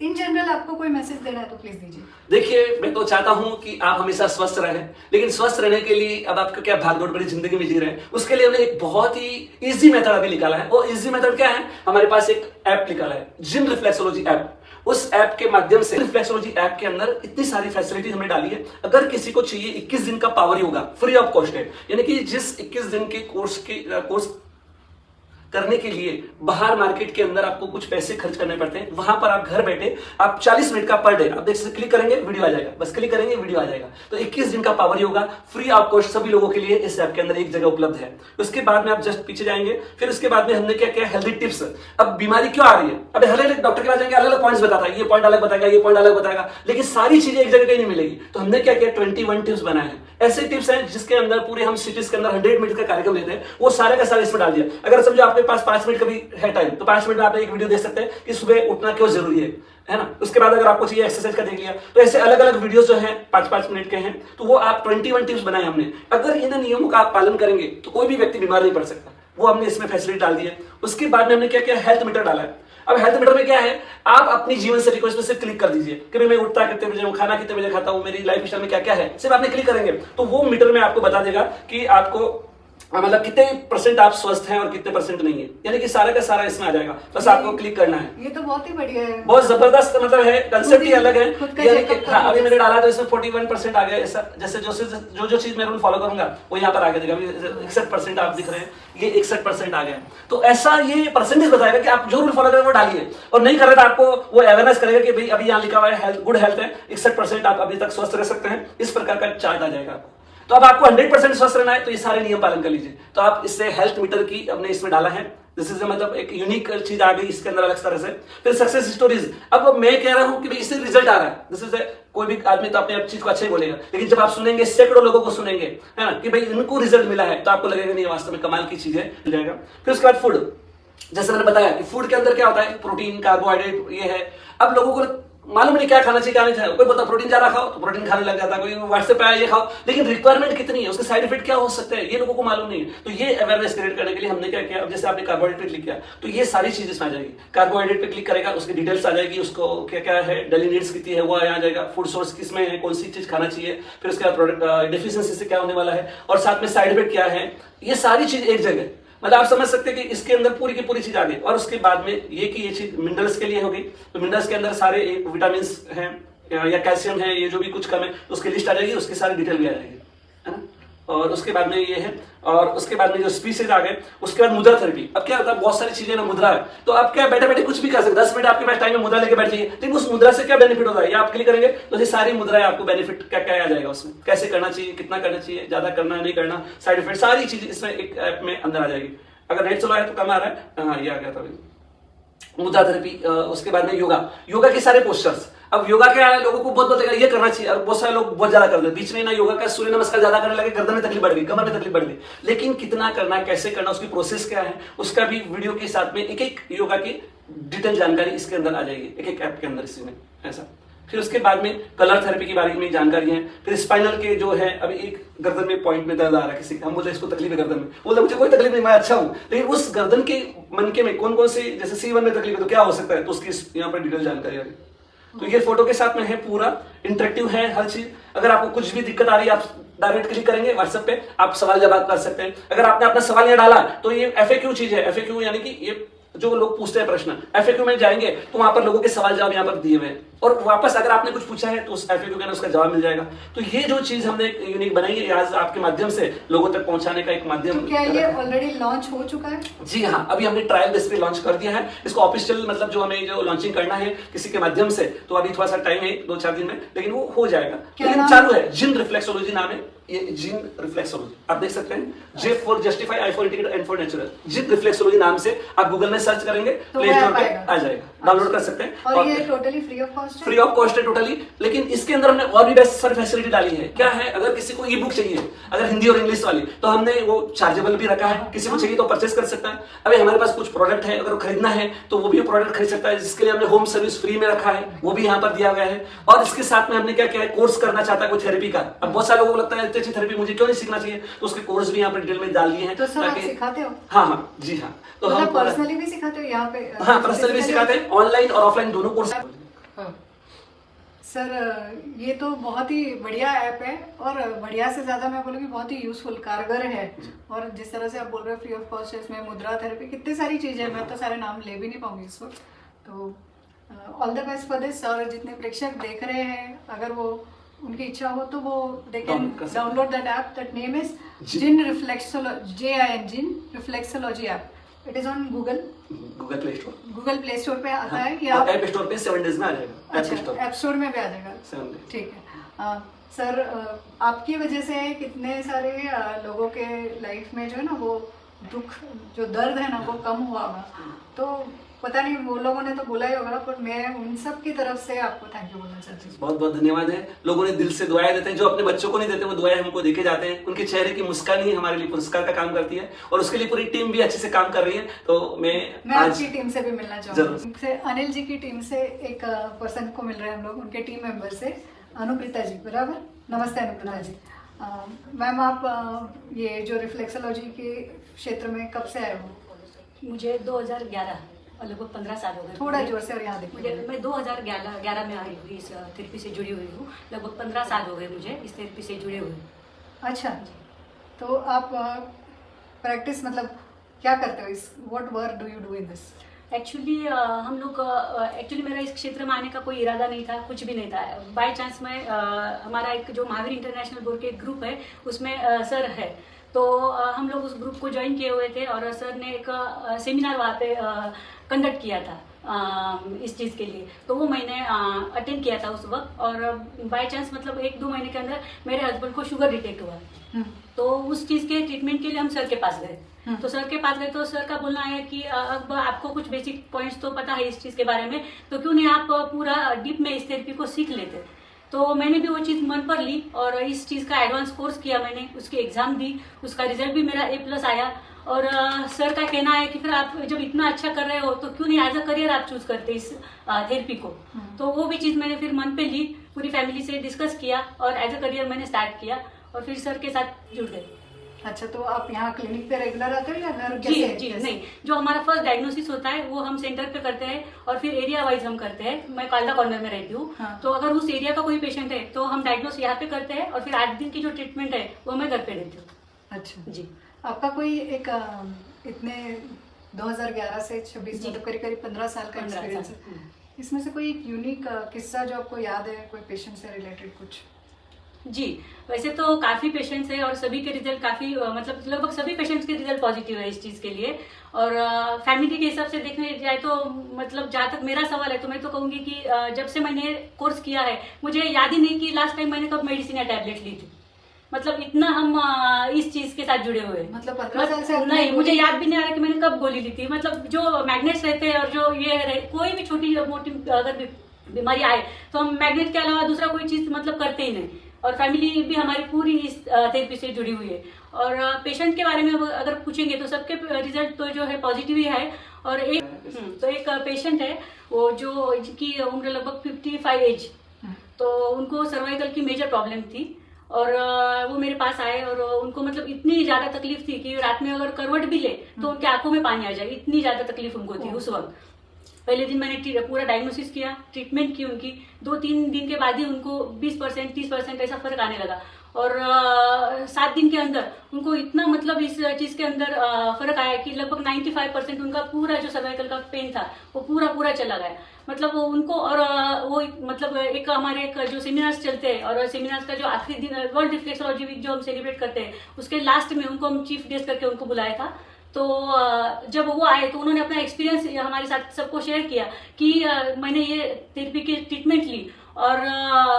इन जनरल आपको कोई मैसेज देना है तो प्लीज दीजिए। देखिए, मैं तो चाहता हूं कि आप हमेशा स्वस्थ रहें, लेकिन स्वस्थ रहने के लिए अब आपको क्या भागदौड़ भरी जिंदगी में जी रहे हैं, उसके लिए हमने एक बहुत ही इजी मेथड अभी निकाला है। वो इजी मेथड क्या है, हमारे पास एक ऐप निकाला है, जिम रिफ्लेक्सोलॉजी ऐप। उस ऐप के माध्यम से, रिफ्लेक्सोलॉजी ऐप के अंदर इतनी सारी फैसिलिटी हमने डाली है। अगर किसी को चाहिए 21 दिन का power yoga, free of cost है, यानी कि जिस 21 दिन के कोर्स करने के लिए बाहर मार्केट के अंदर आपको कुछ पैसे खर्च करने पड़ते हैं, वहां पर आप घर बैठे आप 40 मिनट का पर डे, आप देख सकते, क्लिक करेंगे वीडियो आ जाएगा, बस क्लिक करेंगे वीडियो आ जाएगा। तो 21 दिन का power yoga free of cost सभी लोगों के लिए इस ऐप के अंदर एक जगह उपलब्ध है। उसके बाद में आप जस्ट पीछे जाएंगे, फिर उसके बाद में हमने क्या किया, हेल्दी टिप्स। अब बीमारी क्यों आ रही है, अब हर एक डॉक्टर के पास जाएंगे, अलग अलग पॉइंट्स बताता है, ये पॉइंट अलग बताएगा, ये पॉइंट अलग बताएगा, लेकिन सारी चीजें एक जगह कहीं नहीं मिलेगी। तो हमने क्या किया, 21 टिप्स बनाए हैं। ऐसे टिप्स हैं जिसके अंदर पूरे हम सिटीज के अंदर 100 मिनट का कार्यक्रम लेते हैं, वो सारे का सारा इसमें डाल दिया। अगर समझो आपके पास 5 मिनट कभी है टाइम, तो 5 मिनट में आप एक वीडियो देख सकते हैं कि सुबह उठना क्यों जरूरी है ना। उसके बाद अगर आपको चाहिए एक्सरसाइज का देख लिया, तो ऐसे अलग अलग वीडियोस जो हैं 5-5 मिनट के हैं, तो वो आप 21 टिप्स बनाए हमने। अगर इन नियमों का आप पालन करेंगे तो कोई भी व्यक्ति बीमार नहीं पड़ सकता, वो हमने इसमें फैसिलिटी डाल दी है। उसके बाद में हमने क्या किया, हेल्थ मीटर डाला है। अब हेल्थ मीटर में क्या है, आप अपनी जीवन शैली को इसमें से क्लिक कर दीजिए कि भाई मैं उठता कितने बजे हूं, खाना कितने बजे खाता हूं, मेरी लाइफ स्टाइल में क्या क्या है, सिर्फ आपने क्लिक करेंगे तो वो मीटर में आपको बता देगा कि आपको मतलब कितने % आप स्वस्थ हैं और कितने % नहीं है, यानी कि सारा का सारा इसमें आ जाएगा, बस आपको क्लिक करना है। ये तो बहुत ही बढ़िया है, बहुत जबरदस्त मतलब है, कंसेप्ट ही अलग है। यानी कि हाँ, अभी मैंने डाला तो इसमें 41% आ गया। ऐसा जैसे जो चीज मैं रूल फॉलो करूंगा वो यहाँ पर आगे देगा। 61% आप दिख रहे हैं, ये 61% आ गया। तो ऐसा ये परसेंटेज बताएगा कि आप जो रूल फॉलो करें वो डालिए, और नहीं कर रहे तो आपको वो अवेयरनेस करेगा कि भाई अभी यहाँ लिखा हुआ है हेल्थ, गुड हेल्थ है, 61% आप अभी तक स्वस्थ रह सकते हैं, इस प्रकार का चार्ट आ जाएगा आपको। तो अब आपको 100% स्वस्थ रहना है तो ये सारे नियम पालन कर लीजिए। तो आप इससे हेल्थ मीटर की हमने इसमें डाला है, दिस इज मतलब एक यूनिक चीज आ गई इसके अंदर अलग तरह से। फिर सक्सेस स्टोरीज, अब मैं कह रहा हूं कि भाई इससे रिजल्ट आ रहा है, दिस इज कोई भी आदमी तो अपने चीज को अच्छा ही बोलेगा, लेकिन जब आप सुनेंगे सैकड़ों लोगों को सुनेंगे, है ना, कि भाई इनको रिजल्ट मिला है, तो आपको लगेगा नहीं वास्तव में कमाल की चीज है, मिल जाएगा। फिर उसके बाद फूड, जैसे मैंने बताया कि फूड के अंदर क्या होता है, प्रोटीन, कार्बोहाइड्रेट, ये है। अब लोगों को मालूम नहीं क्या खाना चाहिए क्या नहीं चाहिए, कोई बोलता प्रोटीन ज्यादा खाओ तो प्रोटीन खाने लग जाता है, कोई व्हाट्सएप पे आया ये खाओ, लेकिन रिक्वायरमेंट कितनी है, उसके साइड इफेक्ट क्या हो सकते हैं, ये लोगों को मालूम नहीं है। तो ये अवेयरनेस क्रिएट करने के लिए हमने क्या किया, अब जैसे आपने कार्बोहाइड्रेट पे क्लिक किया तो ये सारी चीज इसमें आ जाएगी। कार्बोहाइड्रेट पे क्लिक करेगा, उसकी डिटेल्स आ जाएगी, उसको क्या क्या है, डेली नीड्स कितनी है वो आ जाएगा, फूड सोर्स किसमें है, कौन सी चीज खाना चाहिए, फिर उसके बाद प्रोडक्ट डिफिशियंसी से क्या होने वाला है, और साथ में साइड इफेक्ट क्या है, ये सारी चीज एक जगह। मतलब आप समझ सकते हैं कि इसके अंदर पूरी की पूरी चीज आ गई। और उसके बाद में ये कि ये चीज मिनरल्स के लिए होगी, तो मिनरल्स के अंदर सारे विटामिन हैं या कैल्शियम है, ये जो भी कुछ कम है उसकी लिस्ट आ जाएगी, उसकी सारी डिटेल भी आ जाएगी, है ना। और उसके बाद में ये है, और उसके बाद में जो स्पीसीज आ गए, उसके बाद मुद्रा थेरेपी। अब क्या होता है, बहुत सारी चीजें ना मुद्रा है, तो आप क्या बैठे बैठे कुछ भी कर सकते, 10 मिनट आपके पास टाइम में मुद्रा लेके बैठ जाइए, लेकिन उस मुद्रा से क्या बेनिफिट होता है, ये आप क्लिक करेंगे तो ये सारी मुद्राएं आपको बेनिफिट क्या क्या आ जाएगा, उसमें कैसे करना चाहिए, कितना करना चाहिए, ज्यादा करना नहीं करना, साइड इफेक्ट, सारी चीज इसमें एक ऐप में अंदर आ जाएगी। अगर नेट चला है तो कम आ रहा है, हाँ ये आ गया था मुद्रा थेरेपी। उसके बाद में योगा के सारे पोस्टर्स। अब योगा क्या है, लोगों को बहुत बहुत ये करना चाहिए, और बहुत सारे लोग बहुत ज्यादा करते हैं, बीच में ना योगा का सूर्य नमस्कार ज्यादा करने लगे, गर्दन में तकलीफ बढ़ गई, कमर में तकलीफ बढ़ गई, लेकिन कितना करना, कैसे करना, उसकी प्रोसेस क्या है, उसका भी वीडियो के साथ में एक एक योगा की डिटेल जानकारी इसके अंदर आ जाएगी, एक एक ऐप के अंदर इसमें ऐसा। फिर उसके बाद में कलर थेरेपी के बारे में जानकारी है। फिर स्पाइनल के जो है, अभी एक गर्दन में पॉइंट में दर्द आ रहा है किसी, हम बोलते हैं इसको तकलीफ है गर्दन में, बोलते मुझे कोई तकलीफ नहीं, मैं अच्छा हूं, लेकिन उस गर्दन के मनके में कौन कौन से, जैसे C1 में तकलीफ है तो क्या हो सकता है, तो उसकी यहाँ पर डिटेल जानकारी आ रही। तो ये फोटो के साथ में है, पूरा इंटरेक्टिव है हर चीज। अगर आपको कुछ भी दिक्कत आ रही है, आप डायरेक्ट क्लिक करेंगे व्हाट्सएप पे, आप सवाल जवाब कर सकते हैं। अगर आपने अपना सवाल यहाँ डाला तो ये FAQ चीज है, FAQ यानी कि ये जो लोग पूछते हैं प्रश्न, FAQ में जाएंगे तो वहां पर लोगों के सवाल जवाब यहाँ पर दिए हुए हैं, और वापस अगर आपने कुछ पूछा है तो उस FAQ के अंदर उसका जवाब मिल जाएगा। तो ये जो चीज हमने यूनिक बनाई है, आज आपके माध्यम से लोगों तक पहुंचाने का एक माध्यम। तो क्या ये ऑलरेडी लॉन्च हो चुका है? जी हाँ, अभी हमने ट्रायल बेस पे लॉन्च कर दिया है इसको। ऑफिशियल मतलब जो हमें जो लॉन्चिंग करना है किसी के माध्यम से, तो अभी थोड़ा सा टाइम है, 2-4 दिन में, लेकिन वो हो जाएगा। लेकिन चालू है, जिन रिफ्लेक्सोलॉजी नाम है, ये जिन रिफ्लेक्सोलॉजी आप देख सकते हैं, J for justify, I for integrate, N for natural, JIN reflexology नाम से आप गूगल में सर्च करेंगे, प्ले स्टोर पे आ जाएगा, डाउनलोड कर सकते हैं। और ये टोटली फ्री ऑफ कॉस्ट है? फ्री ऑफ कॉस्ट है टोटली, लेकिन इसके अंदर हमने और भी बेस्ट सारी फैसिलिटी डाली है। क्या है, अगर किसी को ई बुक चाहिए, अगर हिंदी और इंग्लिश वाली, तो हमने वो चार्जेबल भी रखा है, किसी को चाहिए तो परचेस कर सकता है। अभी हमारे पास कुछ प्रोडक्ट है, अगर खरीदना है तो वो भी प्रोडक्ट खरीद सकता है, जिसके लिए हमने होम सर्विस फ्री में रखा है, वो भी यहाँ पर दिया गया है। और इसके साथ में हमने क्या किया है, कोर्स करना चाहता है कोई थेरेपी का, अब बहुत सारे लोगों को लगता है इतनी अच्छी थेरेपी मुझे क्यों नहीं सीखना चाहिए, तो उसके कोर्स भी यहाँ पर डिटेल में डाल दिए हैं। तो सर आप सिखाते हो? हाँ हाँ जी हाँ, तो हम पर्सनली भी सिखाते हो यहाँ पे? हाँ, पर्सनली भी सिखाते हैं, ऑनलाइन और ऑफलाइन दोनों कोर्स। सर ये तो बहुत ही बढ़िया ऐप है, और बढ़िया से ज़्यादा मैं बोलूँगी बहुत ही यूजफुल, कारगर है। और जिस तरह से आप बोल रहे हो फ्री ऑफ कॉस्ट है, इसमें मुद्रा थेरेपी, कितनी सारी चीज़ें हैं, मैं तो सारे नाम ले भी नहीं पाऊंगी इस वक्त। तो all the best for this. और जितने प्रेक्षक देख रहे हैं, अगर वो उनकी इच्छा हो तो वो they can download that app, that name is JIN reflexology, JIN JIN reflexology app. It is on Google Play Store, Google Play Store पे आता है, कि आप आप ऐप स्टोर पे 7 डेज में आ जाएगा। अच्छा, ऐप स्टोर में भी आ जाएगा, 7 डेज। ठीक है। सर आपकी वजह से कितने सारे लोगों के लाइफ में जो है ना वो दुख, जो दर्द है ना वो कम हुआ होगा। तो पता नहीं वो लोगों ने तो बोला ही होगा, पर मैं उन सब की तरफ से आपको थैंक यू बोलना चाहती हूँ। बहुत बहुत धन्यवाद है। लोगों ने दिल से दुआएं देते हैं, जो अपने बच्चों को नहीं देते वो दुआएं हमको देके जाते हैं। उनके चेहरे की मुस्कान ही हमारे लिए पुरस्कार का काम करती है, और उसके लिए पूरी टीम भी अच्छे से काम कर रही है। तो मैं आपकी टीम से भी मिलना चाहूँगी। अनिल जी की टीम से एक पर्सन को मिल रहे हैं हम लोग, उनके टीम मेंबर से, अनुप्रीता जी, बराबर? नमस्ते अनुप्रीता जी। मैम आप ये जो रिफ्लेक्सोलॉजी के क्षेत्र में कब से आए हो? मुझे 2011 और लगभग 15 साल हो गए। थोड़ा जोर से और यहाँ देखिए। मैं 2011 में आई हुई, इस थेरेपी से जुड़ी हुई हूँ। लगभग 15 साल हो गए मुझे इस थेरेपी से जुड़े हुए। अच्छा, तो आप प्रैक्टिस मतलब क्या करते हो इस, what work do you do in this? Actually हम लोग एक्चुअली मेरा इस क्षेत्र में आने का कोई इरादा नहीं था, कुछ भी नहीं था। बाय चांस में हमारा एक जो महावीर इंटरनेशनल बोर्ड के एक ग्रुप है उसमें सर है, तो हम लोग उस ग्रुप को ज्वाइन किए हुए थे, और सर ने एक सेमिनार वहाँ पे कंडक्ट किया था। इस चीज़ के लिए। तो वो मैंने अटेंड किया था उस वक्त, और बाय चांस मतलब 1-2 महीने के अंदर मेरे हस्बैंड को शुगर डिटेक्ट हुआ। तो उस चीज़ के ट्रीटमेंट के लिए हम सर के पास गए। तो सर के पास गए तो सर का बोलना आया कि अब आपको कुछ बेसिक पॉइंट्स तो पता है इस चीज़ के बारे में, तो क्यों नहीं आप पूरा डीप में इस थेरेपी को सीख लेते। तो मैंने भी वो चीज़ मन पर ली और इस चीज़ का एडवांस कोर्स किया मैंने, उसकी एग्ज़ाम दी, उसका रिजल्ट भी मेरा A+ आया। और सर का कहना है कि फिर आप जब इतना अच्छा कर रहे हो तो क्यों नहीं एज अ करियर आप चूज करते इस थेरेपी को। तो वो भी चीज़ मैंने फिर मन पे ली, पूरी फैमिली से डिस्कस किया और एज अ करियर मैंने स्टार्ट किया और फिर सर के साथ जुड़ गए। अच्छा, तो आप यहाँ क्लिनिक पे रेगुलर आते हो या घर जी जी नहीं, जो हमारा फर्स्ट डायग्नोसिस होता है वो हम सेंटर पे करते हैं और फिर एरिया वाइज हम करते हैं। मैं कालका कॉर्नर में रहती हूँ। हाँ। तो अगर उस एरिया का कोई पेशेंट है तो हम डायग्नोस यहाँ पे करते हैं और फिर 8 दिन की जो ट्रीटमेंट है वो मैं घर पे देती हूँ। अच्छा जी। आपका कोई एक इतने 2011 से 26 जी। मतलब करीब करीब 15 साल का 15 एक्सपीरियंस साल। है, इसमें से कोई एक यूनिक किस्सा जो आपको याद है, कोई पेशेंट से रिलेटेड कुछ? जी, वैसे तो काफ़ी पेशेंट्स हैं और सभी के रिजल्ट काफ़ी मतलब लगभग सभी पेशेंट्स के रिजल्ट पॉजिटिव है इस चीज़ के लिए। और फैमिली के हिसाब से देखने जाए तो मतलब जहाँ तक मेरा सवाल है तो मैं तो कहूँगी कि जब से मैंने कोर्स किया है मुझे याद ही नहीं कि लास्ट टाइम मैंने कब मेडिसिन या टैबलेट ली थी। मतलब इतना हम इस चीज़ के साथ जुड़े हुए हैं। मतलब 15 साल से आपने नहीं, मुझे याद भी नहीं आ रहा कि मैंने कब गोली ली थी। मतलब जो मैग्नेट्स रहते हैं और जो ये कोई भी छोटी मोटी अगर बीमारी आए तो हम मैग्नेट के अलावा दूसरा कोई चीज़ मतलब करते ही नहीं। और फैमिली भी हमारी पूरी इस थेरेपी से जुड़ी हुई है। और पेशेंट के बारे में अगर पूछेंगे तो सबके रिजल्ट तो जो है पॉजिटिव ही है। और एक पेशेंट है वो जो जिनकी उम्र लगभग 55 एज, तो उनको सर्वाइकल की मेजर प्रॉब्लम थी और वो मेरे पास आए और उनको मतलब इतनी ज्यादा तकलीफ थी कि रात में अगर करवट भी ले तो उनकी आंखों में पानी आ जाए, इतनी ज्यादा तकलीफ उनको थी उस वक्त। पहले दिन मैंने पूरा डायग्नोसिस किया, ट्रीटमेंट की उनकी, 2-3 दिन के बाद ही उनको 20% 30% ऐसा फर्क आने लगा। और 7 दिन के अंदर उनको इतना मतलब इस चीज के अंदर फर्क आया कि लगभग 95% उनका पूरा जो सर्वाइकल का पेन था वो पूरा चला गया। मतलब वो उनको और वो मतलब एक हमारे एक जो सेमिनार्स चलते हैं और सेमिनार्स का जो आखिरी दिन वर्ल्ड रिफ्लेक्सोलॉजी वीक जो हम सेलिब्रेट करते हैं उसके लास्ट में उनको हम चीफ गेस्ट करके उनको बुलाया था। तो जब वो आए तो उन्होंने अपना एक्सपीरियंस हमारे साथ सबको शेयर किया कि मैंने ये थेरेपी की ट्रीटमेंट ली और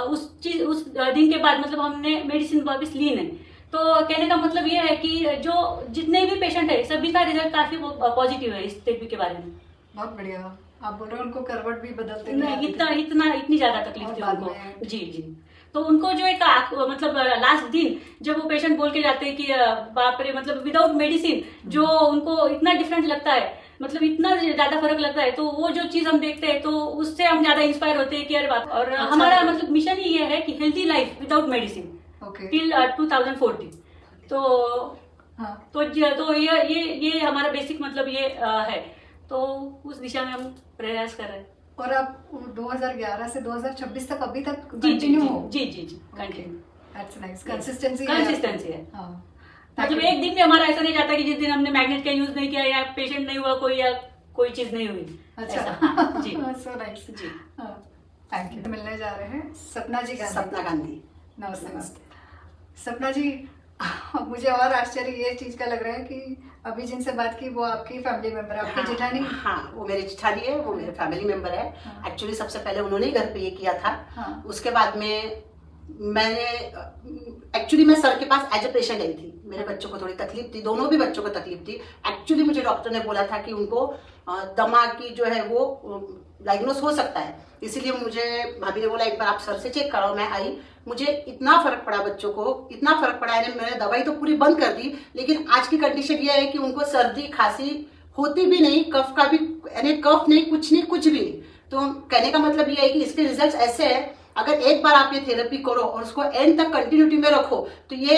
उस दिन के बाद मतलब हमने मेडिसिन वापस ली नहीं। तो कहने का मतलब ये है कि जो जितने भी पेशेंट है सभी का रिजल्ट काफी पॉजिटिव है इस थेरेपी के बारे में। बहुत बढ़िया। आप बोल रहे हो उनको करवट भी बदलते नहीं, इतनी ज्यादा तकलीफ थी बाद उनको। में- जी जी। तो उनको जो एक मतलब लास्ट दिन जब वो पेशेंट बोल के जाते हैं कि बाप रे, मतलब विदाउट मेडिसिन जो उनको इतना डिफरेंट लगता है, मतलब इतना ज्यादा फर्क लगता है, तो वो जो चीज हम देखते हैं तो उससे हम ज्यादा इंस्पायर होते हैं कि अरे बाप। और अच्छा, हमारा मतलब मिशन ही ये है कि healthy life without medicine okay. Till 2040। तो हाँ, तो ये हमारा बेसिक मतलब ये है। तो उस दिशा में हम प्रयास कर रहे हैं। और आप 2011 से 2026 तक अभी तक जी जी कंटिन्यू हो? जी जी जी कंटिन्यू। That's nice. कंसिस्टेंसी है। हाँ, मतलब एक दिन भी हमारा ऐसा नहीं जाता कि जिस दिन हमने मैग्नेट का यूज नहीं किया या पेशेंट नहीं हुआ कोई या कोई चीज नहीं हुई। अच्छा। ऐसा। जी सो नाइस जी। Thank you. मिलने जा रहे हैं सपना जी गांधी। सपना गांधी। नमस्ते। नमस्ते सपना जी। मुझे और आश्चर्य ये चीज का लग रहा है कि अभी जिनसे बात की वो आपकी फैमिली मेंबर है, आपकी जेठानी? हाँ, वो मेरी जेठानी है, वो मेरे फैमिली मेंबर है। हाँ। एक्चुअली सबसे पहले उन्होंने ही घर पे ये किया था। हाँ। उसके बाद में मैंने एक्चुअली मैं सर के पास एज ए पेशेंट आई थी। मेरे बच्चों को थोड़ी तकलीफ थी, दोनों भी बच्चों को तकलीफ थी। एक्चुअली मुझे डॉक्टर ने बोला था कि उनको दमा की जो है वो डायग्नोस हो सकता है, इसीलिए मुझे भाभी ने बोला एक बार आप सर से चेक कराओ। मैं आई, मुझे इतना फर्क पड़ा बच्चों को, इतना फर्क पड़ा है। मैंने दवाई तो पूरी बंद कर दी, लेकिन आज की कंडीशन ये है कि उनको सर्दी खांसी होती भी नहीं, कफ का भी यानी कफ नहीं, कुछ नहीं, कुछ भी नहीं। तो कहने का मतलब ये है कि इसके रिजल्ट ऐसे है, अगर एक बार आप ये थेरेपी करो और उसको एंड तक कंटिन्यूटी में रखो तो ये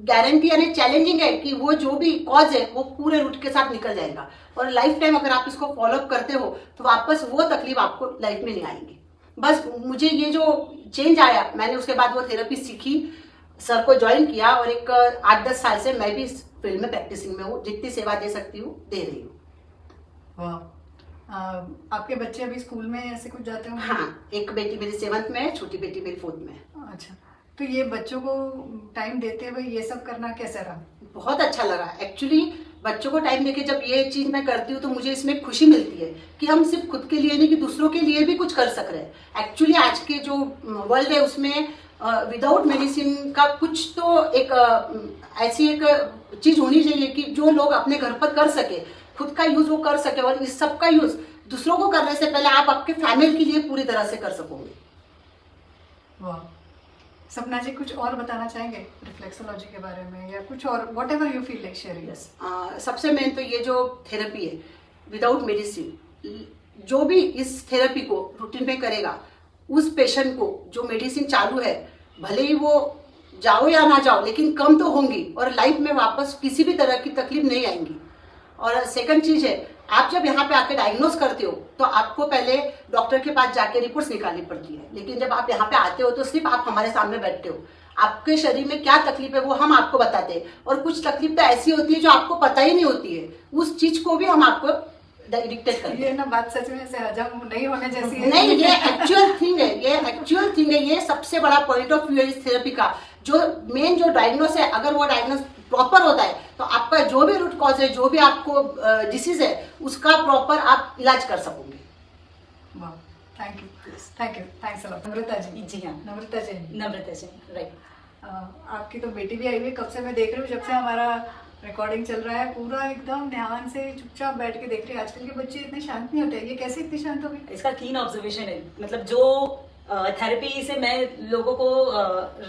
गारंटी यानी चैलेंजिंग है कि वो जो भी कॉज है वो पूरे रूट के साथ निकल जाएगा। और लाइफ टाइम अगर आप इसको फॉलोअप करते हो तो वापस वो तकलीफ आपको लाइफ में नहीं आएगी। बस मुझे ये जो चेंज आया, मैंने उसके बाद वो थेरेपी सीखी, सर को ज्वाइन किया और एक 8-10 साल से मैं भी इस फील्ड में प्रैक्टिसिंग में हूँ। जितनी सेवा दे सकती हूँ दे रही हूँ। वाह। आपके बच्चे अभी स्कूल में ऐसे कुछ जाते होंगे? हाँ, एक बेटी मेरी 7th में है, छोटी बेटी मेरी 4th में है। अच्छा, तो ये बच्चों को टाइम देते हुए ये सब करना कैसा रहा? बहुत अच्छा लगा। एक्चुअली बच्चों को टाइम देके जब ये चीज मैं करती हूँ तो मुझे इसमें खुशी मिलती है कि हम सिर्फ खुद के लिए नहीं कि दूसरों के लिए भी कुछ कर सक रहे हैं। एक्चुअली आज के जो वर्ल्ड है उसमें विदाउट मेडिसिन का कुछ तो एक ऐसी एक चीज होनी चाहिए कि जो लोग अपने घर पर कर सके, खुद का यूज वो कर सके, और इस सब का यूज दूसरों को करने से पहले आप आपके फैमिली के लिए पूरी तरह से कर सकोगे। वाह। सपना जी कुछ और बताना चाहेंगे रिफ्लेक्सोलॉजी के बारे में, या कुछ और what ever you feel like sharing? Yes, सबसे मेन तो ये जो थेरेपी है विदाउट मेडिसिन, जो भी इस थेरेपी को रूटीन में करेगा उस पेशेंट को जो मेडिसिन चालू है भले ही वो जाओ या ना जाओ लेकिन कम तो होंगी और लाइफ में वापस किसी भी तरह की तकलीफ नहीं आएंगी। और सेकंड चीज है, आप जब यहाँ पे आके डायग्नोस करते हो तो आपको पहले डॉक्टर के पास जाके रिपोर्ट्स निकालनी पड़ती है, लेकिन जब आप यहाँ पे आते हो तो सिर्फ आप हमारे सामने बैठते हो, आपके शरीर में क्या तकलीफ है वो हम आपको बताते हैं, और कुछ तकलीफ तो ऐसी होती है जो आपको पता ही नहीं होती है, उस चीज को भी हम आपको डिक्टेट करते हैं। ये ना बात सच में से हजम नहीं होने जैसी है। नहीं, ये एक्चुअल थिंग है, ये एक्चुअल थिंग है, ये सबसे बड़ा पॉइंट ऑफ व्यू है इस थेरेपी का। जो मेन जो डायग्नोस है, अगर वो डायग्नोस प्रॉपर होता है तो आपका जो भी रूट कॉज है, जो भी आपको डिसीज है, उसका प्रॉपर आप इलाज कर सकोगे। वाह, thank you, thanks a lot. Namrata ji. जी हाँ, नम्रता जी, नम्रता जी, राइट। आपकी तो बेटी भी आई हुई, कब से मैं देख रही हूँ, जब से हमारा रिकॉर्डिंग चल रहा है, पूरा एकदम ध्यान से चुपचाप बैठ के देख रही है। आजकल के बच्चे इतने शांत नहीं होते, ये कैसे इतनी शांत हो गई? इसका कीन ऑब्जर्वेशन है, मतलब जो थेरेपी से मैं लोगों को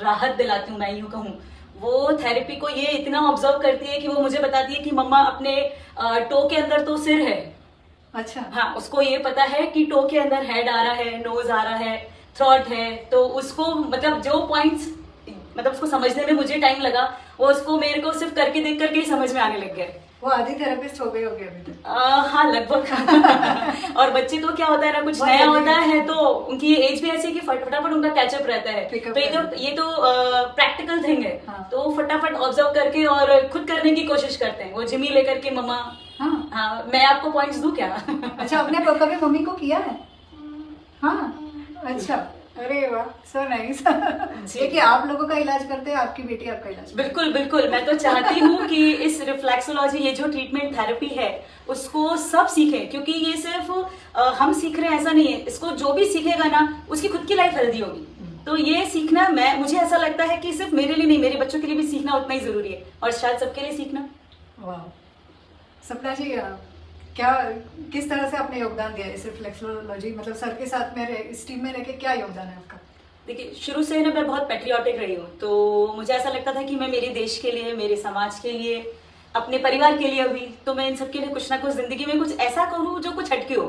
राहत दिलाती हूँ, मैं यूँ कहूँ, वो थेरेपी को ये इतना ऑब्जर्व करती है कि वो मुझे बताती है कि मम्मा अपने टो के अंदर तो सिर है। अच्छा। हाँ, उसको ये पता है कि टो के अंदर हेड आ रहा है, नोज आ रहा है, थ्रोट है, तो उसको मतलब जो पॉइंट्स मतलब उसको समझने में मुझे टाइम लगा, वो उसको मेरे को सिर्फ करके देख करके ही समझ में आने लग गया। वो आधी थेरेपिस्ट हो गई होगी अभी तक। हाँ, लगभग। और बच्चे तो क्या होता है ना, कुछ नया होता है तो उनकी एज भी ऐसी है कि फटाफट उनका कैचअप रहता है, तो ये तो प्रैक्टिकल थिंग है। हाँ। तो फटाफट ऑब्जर्व करके और खुद करने की कोशिश करते हैं। वो जिमी लेकर के मम्मा, हाँ मैं आपको पॉइंट्स दूं क्या? अच्छा, अपने पापा की मम्मी को किया है? हाँ, अच्छा, अरे वाह, सो नाइस। देखिए, आप लोगों का इलाज करते हैं, आपकी बेटी आपका इलाज। बिल्कुल बिल्कुल, मैं तो चाहती हूँ कि इस रिफ्लेक्सोलॉजी, ये जो ट्रीटमेंट थेरेपी है, उसको सब सीखें, क्योंकि ये सिर्फ हम सीख रहे हैं ऐसा नहीं है, इसको जो भी सीखेगा ना उसकी खुद की लाइफ हेल्दी होगी। तो ये सीखना, मुझे ऐसा लगता है कि सिर्फ मेरे लिए नहीं, मेरे बच्चों के लिए भी सीखना उतना ही जरूरी है, और शायद सबके लिए सीखना। वाह। सपना जी, क्या किस तरह से आपने योगदान दिया इस रिफ्लेक्सोलॉजी, मतलब सर के साथ में इस टीम में रह के क्या योगदान है आपका? देखिए, शुरू से ना मैं बहुत पैट्रियाटिक रही हूँ, तो मुझे ऐसा लगता था कि मैं मेरे देश के लिए, मेरे समाज के लिए, अपने परिवार के लिए अभी तो मैं इन सबके लिए कुछ ना कुछ जिंदगी में कुछ ऐसा करूँ जो कुछ हटके हो।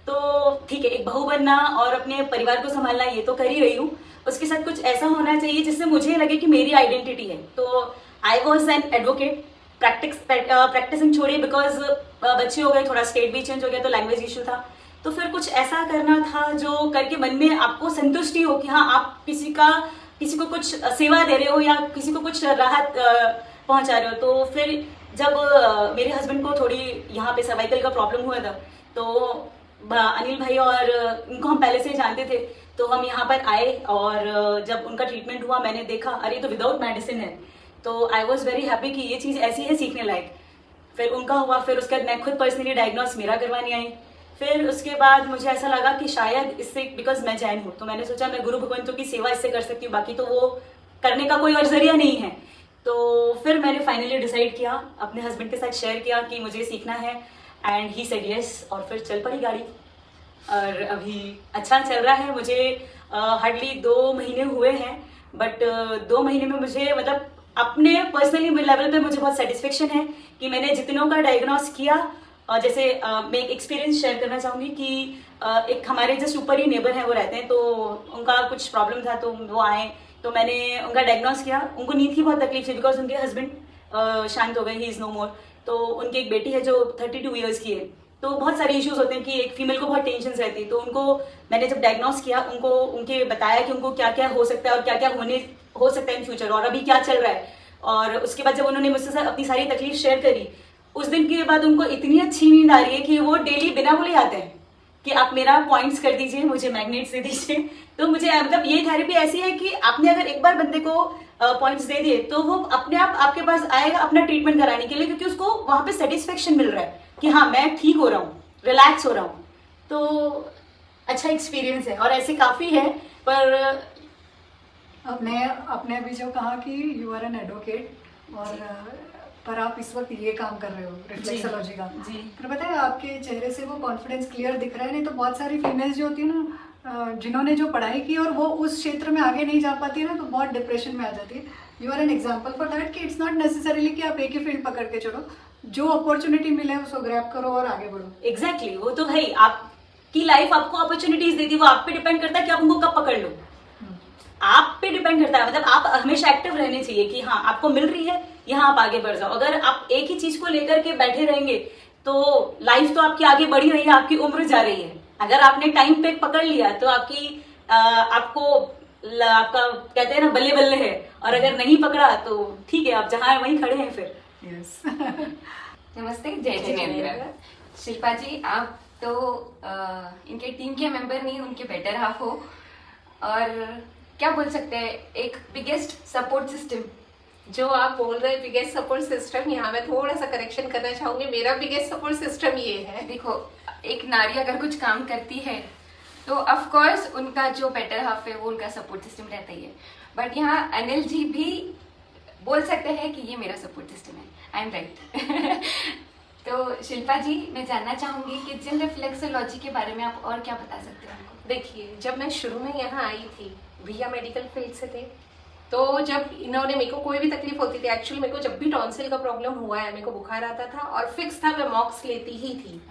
तो ठीक है, एक बहू बनना और अपने परिवार को संभालना ये तो कर ही रही हूँ, उसके साथ कुछ ऐसा होना चाहिए जिससे मुझे लगे कि मेरी आइडेंटिटी है। तो I was an advocate. Practising छोड़ी, बिकॉज बच्चे हो गए, थोड़ा स्टेट भी चेंज हो गया, तो लैंग्वेज इशू था। तो फिर कुछ ऐसा करना था जो करके मन में आपको संतुष्टि हो कि हाँ, आप किसी को कुछ सेवा दे रहे हो या किसी को कुछ राहत पहुंचा रहे हो। तो फिर जब मेरे हस्बैंड को थोड़ी यहाँ पे सर्वाइकल का प्रॉब्लम हुआ था, तो अनिल भाई और उनको हम पहले से जानते थे, तो हम यहाँ पर आए, और जब उनका ट्रीटमेंट हुआ मैंने देखा, अरे तो विदाउट मेडिसिन है। तो आई वॉज वेरी हैप्पी कि ये चीज़ ऐसी है सीखने लायक। फिर उनका हुआ, फिर उसके बाद मैं खुद पर्सनली डायग्नोस मेरा करवाने आई। फिर उसके बाद मुझे ऐसा लगा कि शायद इससे, बिकॉज मैं जैन हूँ, तो मैंने सोचा मैं गुरु भगवंतों की सेवा इससे कर सकती हूँ, बाकी तो वो करने का कोई और जरिया नहीं है। तो फिर मैंने फाइनली डिसाइड किया, अपने हस्बैंड के साथ शेयर किया कि मुझे सीखना है, एंड ही सेड यस, और फिर चल पड़ी गाड़ी। और अभी अच्छा चल रहा है। मुझे हार्डली 2 महीने हुए हैं, बट 2 महीने में मुझे मतलब अपने पर्सनली लेवल पे मुझे बहुत सेटिस्फेक्शन है कि मैंने जितनों का डायग्नोस किया। और जैसे मैं एक एक्सपीरियंस शेयर करना चाहूँगी कि एक हमारे जस्ट ऊपर ही नेबर है, वो रहते हैं, तो उनका कुछ प्रॉब्लम था, तो वो आए, तो मैंने उनका डायग्नोस किया। उनको नींद की बहुत तकलीफ थी, बिकॉज उनके हस्बैंड शांत हो गए, ही इज़ नो मोर। तो उनकी एक बेटी है जो 32 ईयर्स की है, तो बहुत सारे इश्यूज होते हैं कि एक फीमेल को बहुत टेंशन रहती है। तो उनको मैंने जब डायग्नोस किया, उनको उनके बताया कि उनको क्या क्या हो सकता है और क्या क्या हो सकता है इन फ्यूचर, और अभी क्या चल रहा है। और उसके बाद जब उन्होंने मुझसे अपनी सारी तकलीफ शेयर करी, उस दिन के बाद उनको इतनी अच्छी नींद आ रही है कि वो डेली बिना बोले आते हैं कि आप मेरा पॉइंट्स कर दीजिए, मुझे मैग्नेट्स दे दीजिए। तो मुझे मतलब ये थेरेपी ऐसी है कि आपने अगर एक बार बंदे को पॉइंट्स दे दिए तो वो अपने आप आपके पास आएगा अपना ट्रीटमेंट कराने के लिए, क्योंकि उसको वहां पे सेटिस्फेक्शन मिल रहा है कि हाँ मैं ठीक हो रहा हूँ, रिलैक्स हो रहा हूँ। तो अच्छा एक्सपीरियंस है और ऐसे काफी है। पर आपने अभी जो कहा कि यू आर एन एडवोकेट और पर आप इस वक्त ये काम कर रहे हो रिफ्लेक्सोलॉजी का जी। पर पता है आपके चेहरे से वो कॉन्फिडेंस क्लियर दिख रहा है। नहीं तो बहुत सारी फीमेल्स जो होती है ना जिन्होंने जो पढ़ाई की और वो उस क्षेत्र में आगे नहीं जा पाती है ना, तो बहुत डिप्रेशन में आ जाती है। You are an example for that कि इट्स नॉट नेसेसरीली कि आप एक ही फील्ड पकड़ के चलो, जो अपॉर्चुनिटी मिले उसको ग्रैब करो और आगे बढ़ो। एग्जैक्टली वो तो है ही, आपकी लाइफ आपको अपॉर्चुनिटीज देती है, वो आप पे डिपेंड करता है कि आप उनको कब पकड़ लो। आप पे डिपेंड करता है, मतलब आप हमेशा एक्टिव रहने चाहिए कि हाँ आपको मिल रही है, यहाँ आप आगे बढ़ जाओ। अगर आप एक ही चीज को लेकर के बैठे रहेंगे तो लाइफ तो आपकी आगे बढ़ी रही है, आपकी उम्र जा रही है। अगर आपने टाइम पे पकड़ लिया तो आपका कहते हैं ना बल्ले बल्ले है, और अगर नहीं पकड़ा तो ठीक है, आप जहाँ है वहीं खड़े हैं फिर। यस नमस्ते, जय जिनेंद्र। शिल्पा जी, आप तो इनके टीम के मेंबर नहीं, उनके बेटर हाफ हो, और क्या बोल सकते हैं, एक बिगेस्ट सपोर्ट सिस्टम। जो आप बोल रहे हैं बिगेस्ट सपोर्ट सिस्टम, यहाँ मैं थोड़ा सा करेक्शन करना चाहूंगी। मेरा बिगेस्ट सपोर्ट सिस्टम ये है, देखो एक नारी अगर कुछ काम करती है तो ऑफ कोर्स उनका जो बेटर हाफ है वो उनका सपोर्ट सिस्टम रहता ही है, बट यहाँ अनिल जी भी बोल सकते हैं कि ये मेरा सपोर्ट सिस्टम है। I am right. तो शिल्पा जी, मैं जानना चाहूंगी कि जिन रिफ्लेक्सोलॉजी के बारे में आप और क्या बता सकते हैं हमको? देखिए जब मैं शुरू में यहाँ आई थी, भैया मेडिकल फील्ड से थे, तो जब इन्होंने मेरे को कोई भी तकलीफ होती थी, एक्चुअली मेरे को जब भी टॉन्सिल का प्रॉब्लम हुआ है, मेरे को बुखार आता था और फिक्स था मैं मॉक्स लेती ही थी।